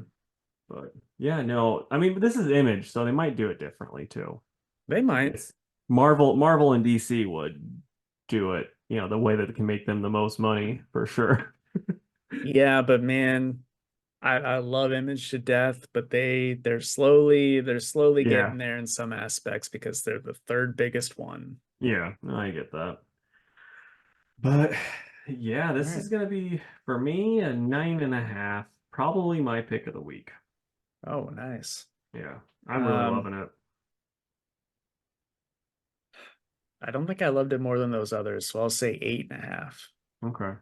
But yeah, no. I mean, this is Image, so they might do it differently too.
they might.
Yes. Marvel and DC would do it, the way that it can make them the most money for sure.
Yeah, but man, I love Image to death, but they're slowly
Yeah.
getting there in some aspects because they're the third biggest one.
Yeah, no, I get that. But yeah,
All
this
right.
is gonna be for me a 9.5, probably my pick of the week.
Oh, nice.
Yeah, I'm really
Um,
loving it.
I don't think I loved it more than those others, so I'll say 8.5.
Okay.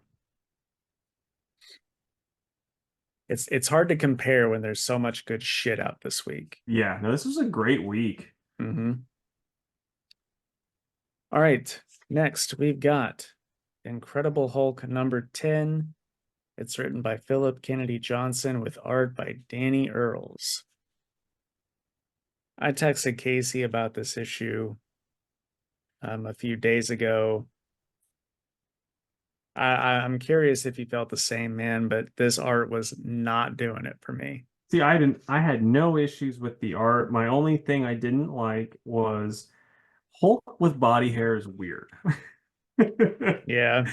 it's hard to compare when there's so much good shit out this week.
Yeah, no, this was a great week.
Mm-hmm. All right, next we've got Incredible Hulk number 10. It's written by Philip Kennedy Johnson with art by Danny Earls. I texted Casey about this issue a few days ago. I'm curious if you felt the same, man, but this art was not doing it for me.
See, I had no issues with the art. My only thing I didn't like was Hulk with body hair is weird.
Yeah,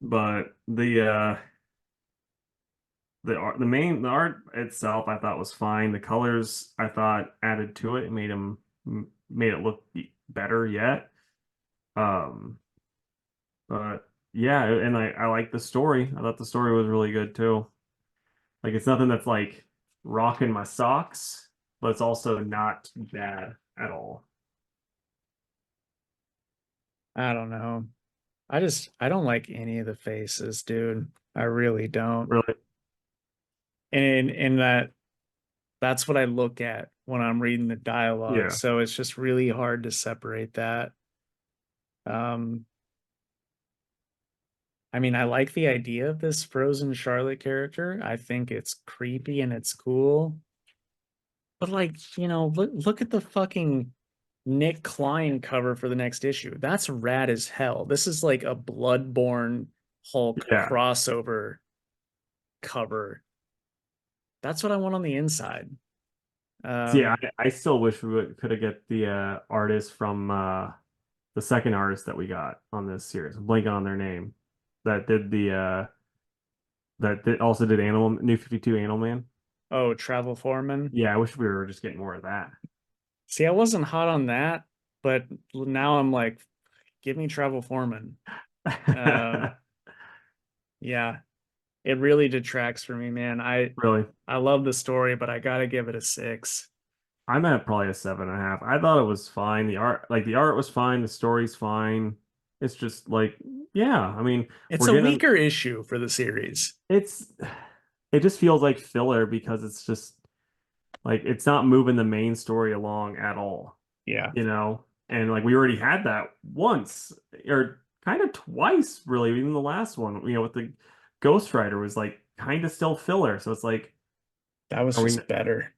But the art itself I thought was fine. The colors I thought added to it and made it look better yet. Um, but yeah, and I like the story. I thought the story was really good too. Like it's nothing that's like rocking my socks, but it's also not bad at all.
I don't know. I don't like any of the faces, dude. I really don't.
Really,
And that's what I look at when I'm reading the dialogue.
yeah.
So it's just really hard to separate that. Um, I mean, I like the idea of this frozen Charlotte character. I think it's creepy and it's cool. But like, look at the fucking Nick Klein cover for the next issue. That's rad as hell. This is like a Bloodborne Hulk
Yeah.
crossover cover. That's what I want on the inside.
See, I,
Um,
I still wish we could have get the artist from the second artist that we got on this series. I'm blanking on their name. That did the also did Animal New 52 Animal Man.
oh, Travel Foreman.
Yeah, I wish we were just getting more of that.
See, I wasn't hot on that, but now I'm like, give me Travel Foreman. Um, yeah, it really detracts for me, man.
Really.
I love the story, but I gotta give it a 6.
I'm at probably a 7.5. I thought it was fine. The art was fine. The story's fine. It's just like, yeah, I mean,
It's
we're
a
getting
weaker issue for the series.
it's it just feels like filler because it's just like it's not moving the main story along at all,
Yeah,
you know? And like we already had that once or kind of twice, really, even the last one, with the Ghost Rider was like kind of still filler. So it's like,
that was
are we
just better.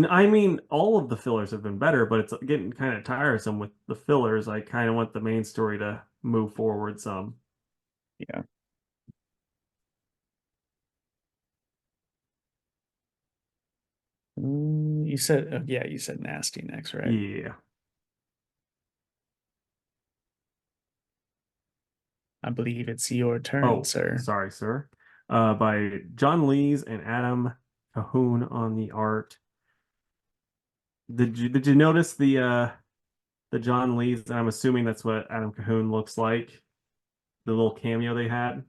I mean, all of the fillers have been better, but it's getting kind of tiresome with the fillers. I kind of want the main story to move forward some.
Yeah. You said, yeah, you said nasty next, right?
Yeah.
I believe it's your turn,
Oh,
sir.
sorry, sir. By John Lees and Adam Cahoon on the art. Did you notice the John Lees? And I'm assuming that's what Adam Cahoon looks like. The little cameo they had.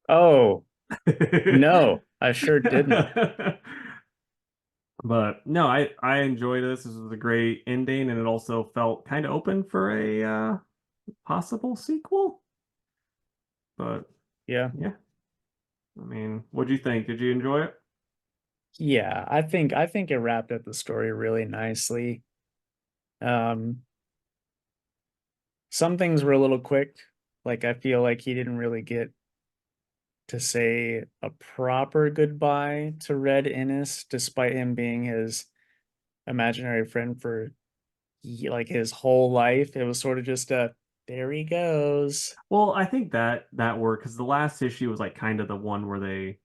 Oh, no, I sure didn't.
But no, I enjoyed this. This was a great ending, and it also felt kind of open for a possible sequel. But
Yeah.
yeah, I mean, what do you think? Did you enjoy it?
Yeah, I think it wrapped up the story really nicely. Um, some things were a little quick. Like I feel like he didn't really get to say a proper goodbye to Red Innes, despite him being his imaginary friend for like his whole life. It was sort of just a there he goes.
Well, I think that worked because the last issue was like kind of the one where they,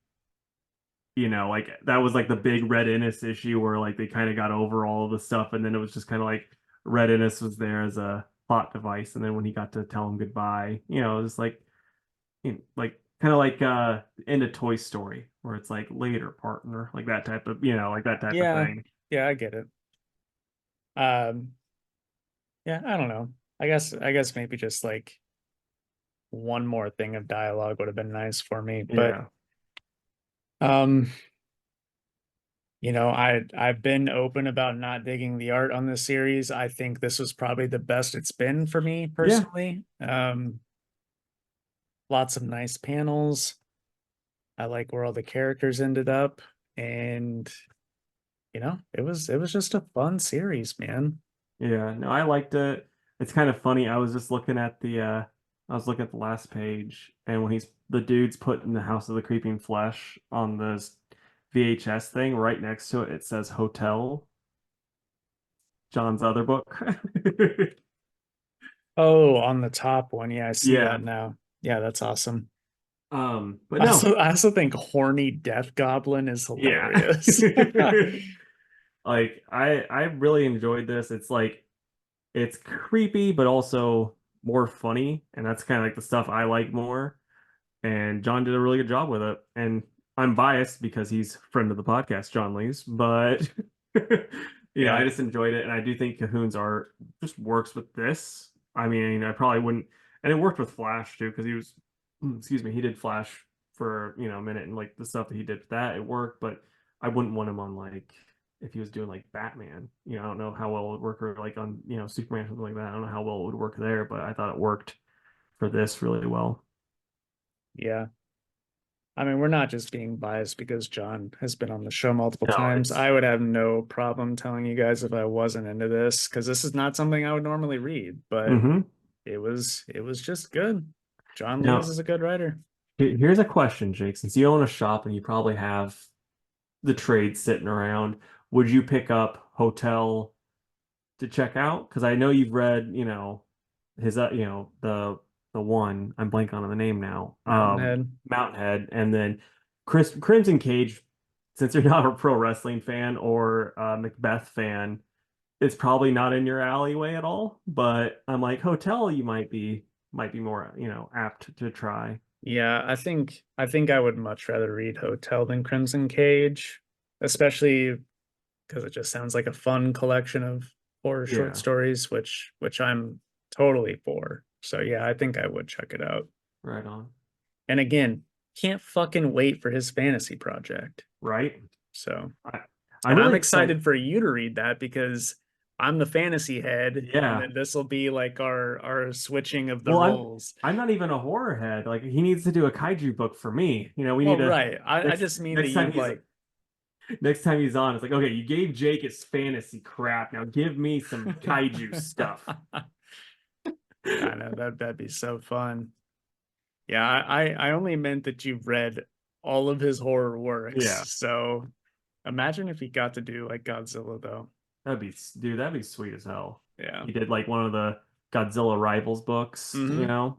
like that was like the big Red Innes issue where like they kind of got over all of the stuff, and then it was just kind of like Red Innes was there as a plot device, and then when he got to tell him goodbye, it was like, like kind of like end of Toy Story where it's like later partner, like that type of, like that type of
Yeah,
thing.
yeah, I get it. Um, yeah, I don't know. I guess maybe just like one more thing of dialogue would have been nice for me. But
Yeah.
um, I've been open about not digging the art on this series. I think this was probably the best it's been for me
Yeah.
personally. Lots of nice panels. I like where all the characters ended up, and it was just a fun series, man.
Yeah, no, I liked it. It's kind of funny. I was just looking at the last page, and when the dude's putting the House of the Creeping Flesh on this VHS thing, right next to it, it says Hotel, John's other book.
Oh, on the top one, yeah, I see
Yeah.
that now. Yeah, that's awesome.
But
I
no,
also, I also think horny Death Goblin is
yeah.
hilarious.
Like I really enjoyed this. It's creepy, but also more funny, and that's kind of like the stuff I like more. And John did a really good job with it. And I'm biased because he's a friend of the podcast, John Lee's, but I
Yeah,
just enjoyed it, and I do think Cahoon's art just works with this. I mean, I probably wouldn't, and it worked with Flash too, because he was, excuse me, he did Flash for a minute, and like the stuff that he did with that, it worked, but I wouldn't want him on like if he was doing like Batman. I don't know how well it would work, or like on Superman, something like that. I don't know how well it would work there, but I thought it worked for this really well.
yeah. I mean, we're not just being biased because John has been on the show multiple
No,
times.
it's
I would have no problem telling you guys if I wasn't into this, because this is not something I would normally read, but
hmm
it was just good. John Lees
Now,
is a good writer.
here's a question, Jake. Since you own a shop and you probably have the trade sitting around, would you pick up Hotel to check out? Because I know you've read, his, the one I'm blanking on the name now,
Mountainhead.
Mountainhead, and then Crimson Cage. Since you're not a pro wrestling fan or a Macbeth fan, it's probably not in your alleyway at all. But I'm like, Hotel, you might be more, apt to try.
Yeah, I think I would much rather read Hotel than Crimson Cage, especially because it just sounds like a fun collection of horror short
Yeah,
stories, which I'm totally for. So yeah, I think I would check it out.
right on.
And again, can't fucking wait for his fantasy project.
Right?
So,
I, I'm
and I'm
really excited.
excited for you to read that because I'm the fantasy head, and
Yeah.
then this will be like our switching of the
Well,
roles.
I'm not even a horror head. Like he needs to do a kaiju book for me. We need
Well,
to
right. I
next
just mean that
next time
you
he's
like
next time he's on, it's like, okay, you gave Jake his fantasy crap. Now give me some kaiju stuff.
I know that'd be so fun. Yeah, I only meant that you've read all of his horror
Yeah.
works. So imagine if he got to do like Godzilla though.
That'd be sweet as hell.
Yeah.
He did like one of the Godzilla Rivals books,
Hmm.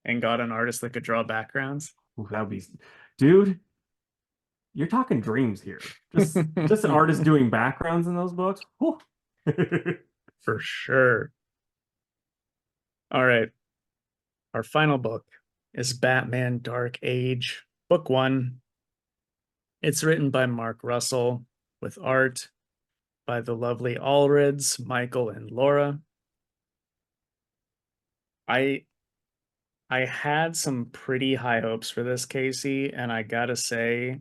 And got an artist that could draw backgrounds.
Ooh, that'd be, dude, you're talking dreams here. Just an artist doing backgrounds in those books. Whew.
For sure. All right. Our final book is Batman Dark Age, Book One. It's written by Mark Russell with art by the lovely Allreds, Michael, and Laura. I I had some pretty high hopes for this, Casey, and I gotta say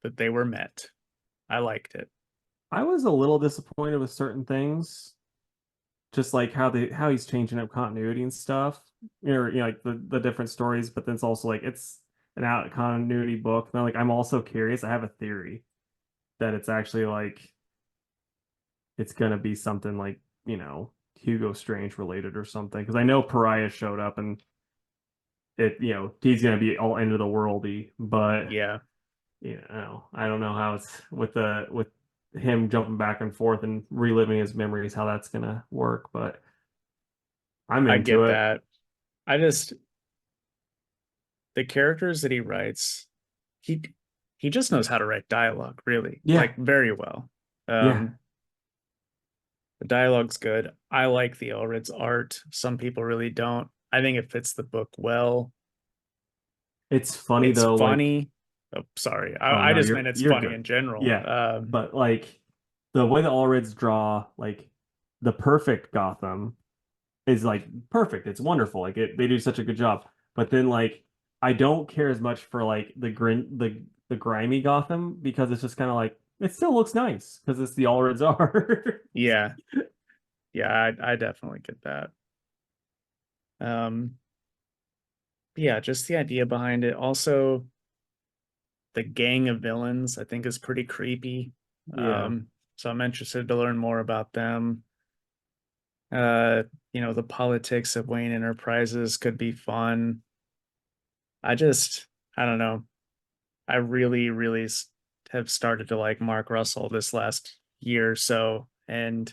that they were met. I liked it.
I was a little disappointed with certain things, just like how he's changing up continuity and stuff. Like the different stories, but then it's also like it's an out continuity book. And like I'm also curious. I have a theory that it's actually like it's gonna be something like, Hugo Strange related or something. Because I know Pariah showed up and he's gonna be all end of the worldy, but
Yeah,
I don't know how it's with him jumping back and forth and reliving his memories, how that's gonna work, but I'm
I
into
get
it.
that. I just the characters that he writes, he he just knows how to write dialogue, really,
Yeah,
like very well.
yeah.
Um, the dialogue's good. I like the Elred's art. Some people really don't. I think it fits the book well.
It's funny
It's
though, like,
funny. Oh, sorry.
oh
I
no,
just meant it's
you're
funny
good.
in general.
Yeah, but like the way the Allreds draw like the perfect Gotham is like perfect. It's wonderful. Like they do such a good job. But then like I don't care as much for like the grimy Gotham because it's just kind of like it still looks nice because it's the Allreds are.
Yeah, yeah, I definitely get that. Um, yeah, just the idea behind it. Also, the gang of villains, I think, is pretty creepy.
Yeah.
So I'm interested to learn more about them. Uh, the politics of Wayne Enterprises could be fun. I just, I don't know. I really, really have started to like Mark Russell this last year or so. And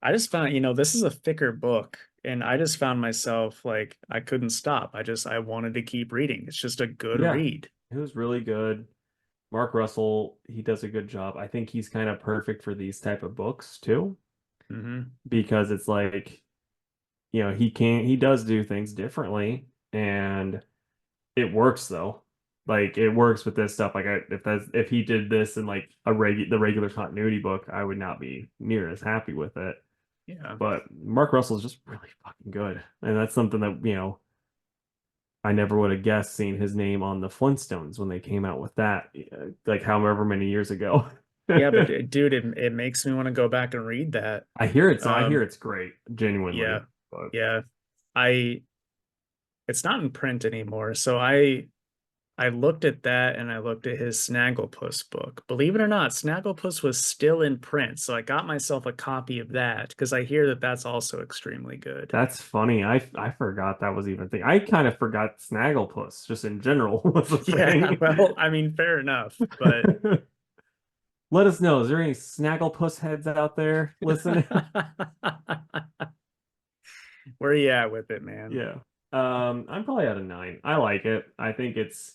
I just found, this is a thicker book. And I just found myself like I couldn't stop. I wanted to keep reading. It's just a good
Yeah.
read.
It was really good. Mark Russell, he does a good job. I think he's kind of perfect for these type of books too,
Hmm.
because it's like, he does do things differently and it works though. Like it works with this stuff. Like if he did this in like the regular continuity book, I would not be near as happy with it.
Yeah.
But Mark Russell's just really fucking good. And that's something that, I never would have guessed seeing his name on the Flintstones when they came out with that, like however many years ago.
Yeah, but dude, it makes me want to go back and read that.
I hear
Um,
it's great, genuinely.
yeah,
But
yeah. I it's not in print anymore. So I looked at that and I looked at his Snagglepuss book. Believe it or not, Snagglepuss was still in print. So I got myself a copy of that because I hear that that's also extremely good.
that's funny. I forgot that was even a thing. I kind of forgot Snagglepuss just in general was a
Yeah,
thing.
well, I mean, fair enough, but
Let us know. Is there any Snagglepuss heads out there listening?
where are you at with it, man?
Yeah. I'm probably at a 9. I like it. I think it's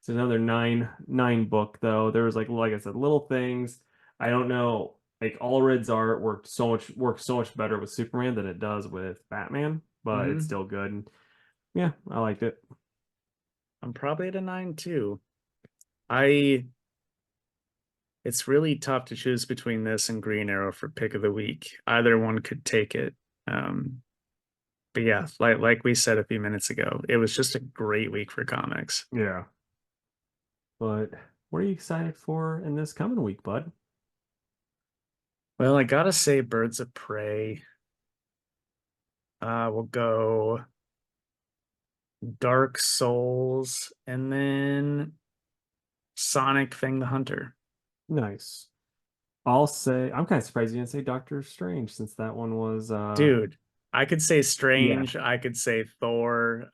another nine book though. There was like I said, little things. I don't know. Like Allred's art works so much better with Superman than it does with Batman, but it's
Hmm.
still good. And yeah, I liked it.
I'm probably at a 9 too. I It's really tough to choose between this and Green Arrow for pick of the week. Either one could take it. Um, but yeah, like we said a few minutes ago, it was just a great week for comics.
Yeah. But what are you excited for in this coming week, bud?
Well, I gotta say, Birds of Prey. We'll go Dark Souls and then Sonic Fang the Hunter.
Nice. I'll say I'm kind of surprised you didn't say Doctor Strange since that one was
Dude, I could say
yeah.
Strange, I could say Thor.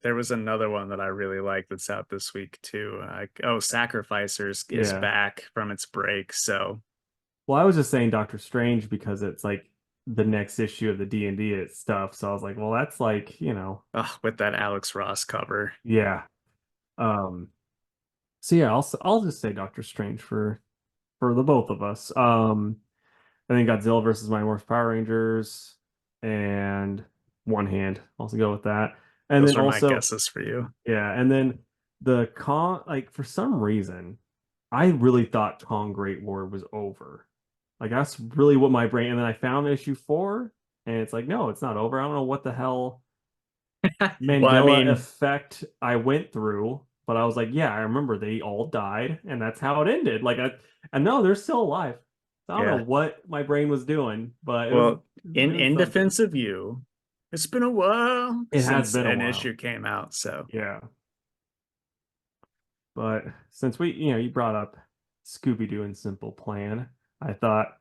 There was another one that I really like that's out this week too. Sacrificers is
Yeah.
back from its break. So,
Well, I was just saying Doctor Strange because it's like the next issue of the D&D stuff. So I was like, well, that's like,
with that Alex Ross cover.
yeah. Um, so yeah, I'll just say Doctor Strange for the both of us. I think Godzilla versus Mighty Morphin Power Rangers and One Hand. I'll also go with that. And
Those
then
are my
also,
guesses for you.
yeah, and then like for some reason, I really thought Kong Great War was over. Like that's really what my brain. And then I found issue 4, and it's like, no, it's not over. I don't know what the hell
Well, I
Mandela
mean,
effect I went through, but I was like, yeah, I remember they all died, and that's how it ended. And no, they're still alive. So I don't know
yeah.
what my brain was doing, but it was
Well, in
doing
in
something.
defense of you, it's been a while
It has
since
been a
an
while.
issue came out. So,
Yeah. But since you brought up Scooby-Doo and Simple Plan, I thought,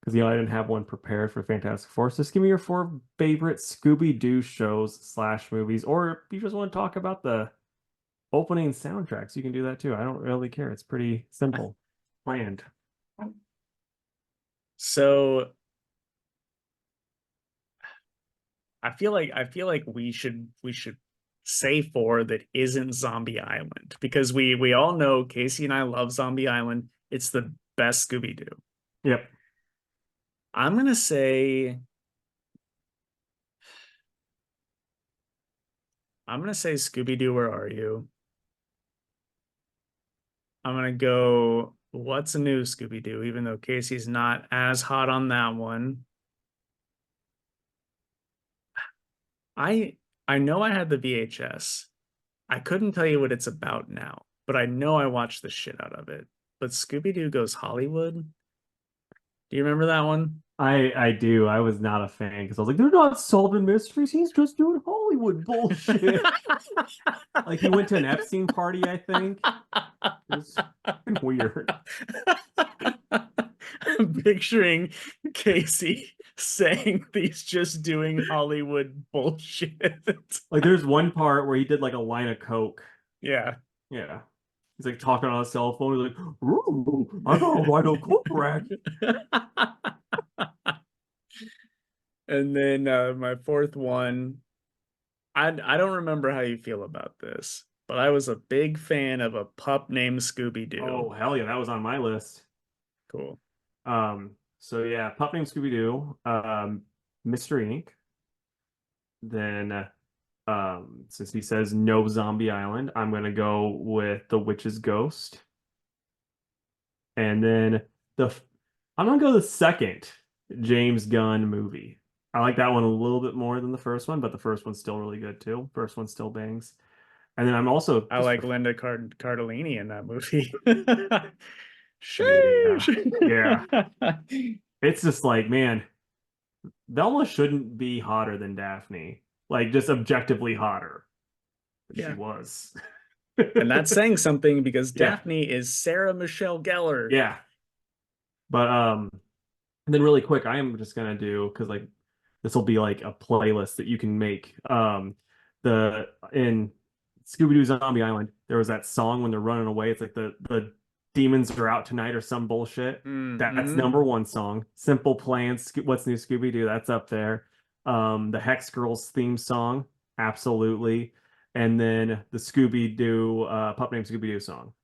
because I didn't have one prepared for Fantastic Four, so just give me your 4 favorite Scooby-Doo shows/movies, or if you just want to talk about the opening soundtracks, you can do that too. I don't really care. It's pretty simple, planned.
so I feel like we should say four that isn't Zombie Island because we all know Casey and I love Zombie Island. It's the best Scooby-Doo.
Yep.
I'm gonna say I'm gonna say Scooby-Doo, where are you? I'm gonna go What's New Scooby-Doo, even though Casey's not as hot on that one. I I know I had the VHS. I couldn't tell you what it's about now, but I know I watched the shit out of it. But Scooby-Doo Goes Hollywood. Do you remember that one?
I do. I was not a fan because I was like, they're not solving mysteries. He's just doing Hollywood bullshit. Like he went to an Epstein party, I think. It was weird.
I'm picturing Casey saying he's just doing Hollywood bullshit.
Like there's one part where he did like a line of coke.
Yeah.
Yeah. He's like talking on a cell phone. He's like, ooh, I got a white oak coke rack.
And then my fourth one, I don't remember how you feel about this, but I was a big fan of a pup named Scooby-Doo.
Oh, hell yeah, that was on my list.
Cool.
So yeah, Pup Named Scooby-Doo, Mystery Inc. Then since he says no Zombie Island, I'm gonna go with The Witch's Ghost. And then I'm gonna go the second James Gunn movie. I like that one a little bit more than the first one, but the first one's still really good too. First one still bangs. And then I'm also
I
just
like Linda Cardellini in that movie.
yeah.
Sheesh.
Yeah. It's just like, man, Velma shouldn't be hotter than Daphne. Like just objectively hotter. But
Yeah.
she was.
And that's saying something because
Yeah.
Daphne is Sarah Michelle Gellar.
Yeah. But and then really quick, I am just gonna do because like this will be like a playlist that you can make. The in Scooby-Doo Zombie Island, there was that song when they're running away. It's like the demons are out tonight or some bullshit. That's
Mhm.
number one song. Simple Plan, What's New Scooby-Doo, that's up there. The Hex Girls theme song, absolutely. And then the Scooby-Doo Pup Named Scooby-Doo song.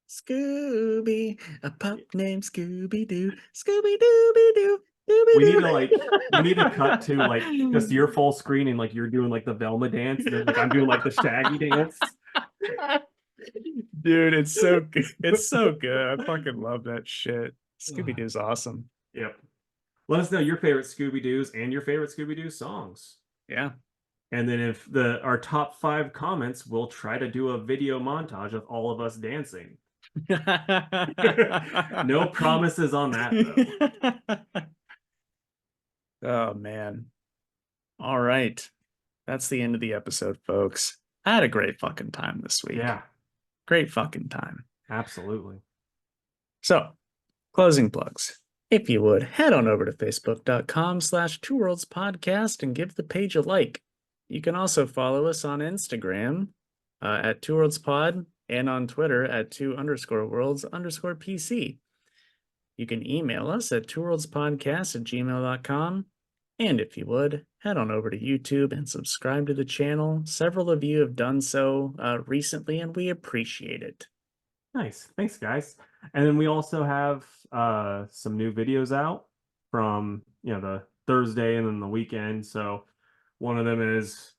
Scooby, a pup named Scooby-Doo, Scooby-Dooby-Doo.
We need to like we need to cut to like just your full screen and like you're doing like the Velma dance and then like I'm doing like the Shaggy dance.
Dude, it's so good. It's so good. I fucking love that shit. Scooby-Doo's awesome.
Yep. Let us know your favorite Scooby-Doos and your favorite Scooby-Doo songs.
Yeah.
And then if our top 5 comments, we'll try to do a video montage of all of us dancing. No promises on that though.
Oh man. All right. That's the end of the episode, folks. I had a great fucking time this week.
Yeah,
Great fucking time.
absolutely.
So, closing plugs. If you would, head on over to facebook.com/twoworldspodcast and give the page a like. You can also follow us on Instagram at twoworldspod and on Twitter at two_worlds_PC. You can email us at twoworldspodcast@gmail.com. And if you would, head on over to YouTube and subscribe to the channel. Several of you have done so recently, and we appreciate it.
Nice. Thanks, guys. And then we also have some new videos out from, the Thursday and then the weekend. So one of them is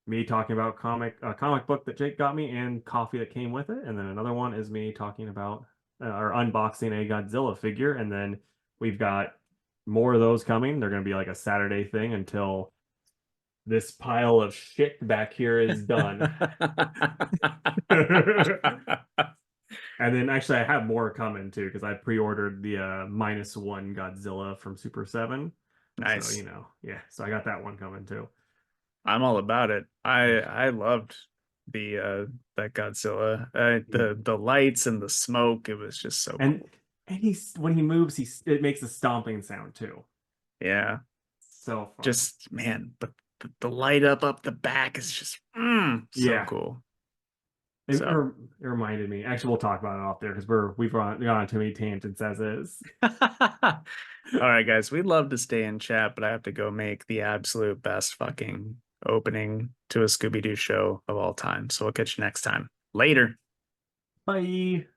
me talking about a comic book that Jake got me and coffee that came with it. And then another one is me talking about or unboxing a Godzilla figure. And then we've got more of those coming. They're going to be like a Saturday thing until this pile of shit back here is done. And then actually I have more coming too because I pre-ordered the -1 Godzilla from Super 7.
Nice.
So, yeah, so I got that one coming too.
I'm all about it. I loved the that Godzilla. The lights and the smoke, it was just so
And
cool.
and when he moves, it makes a stomping sound too.
Yeah.
So fun.
Just man, the light up the back is just so
Yeah.
cool.
It,
So
it reminded me. Actually, we'll talk about it off there because we've gone on too many tangents as is.
all right, guys, we'd love to stay in chat, but I have to go make the absolute best fucking opening to a Scooby-Doo show of all time. So we'll catch you next time. Later.
Bye.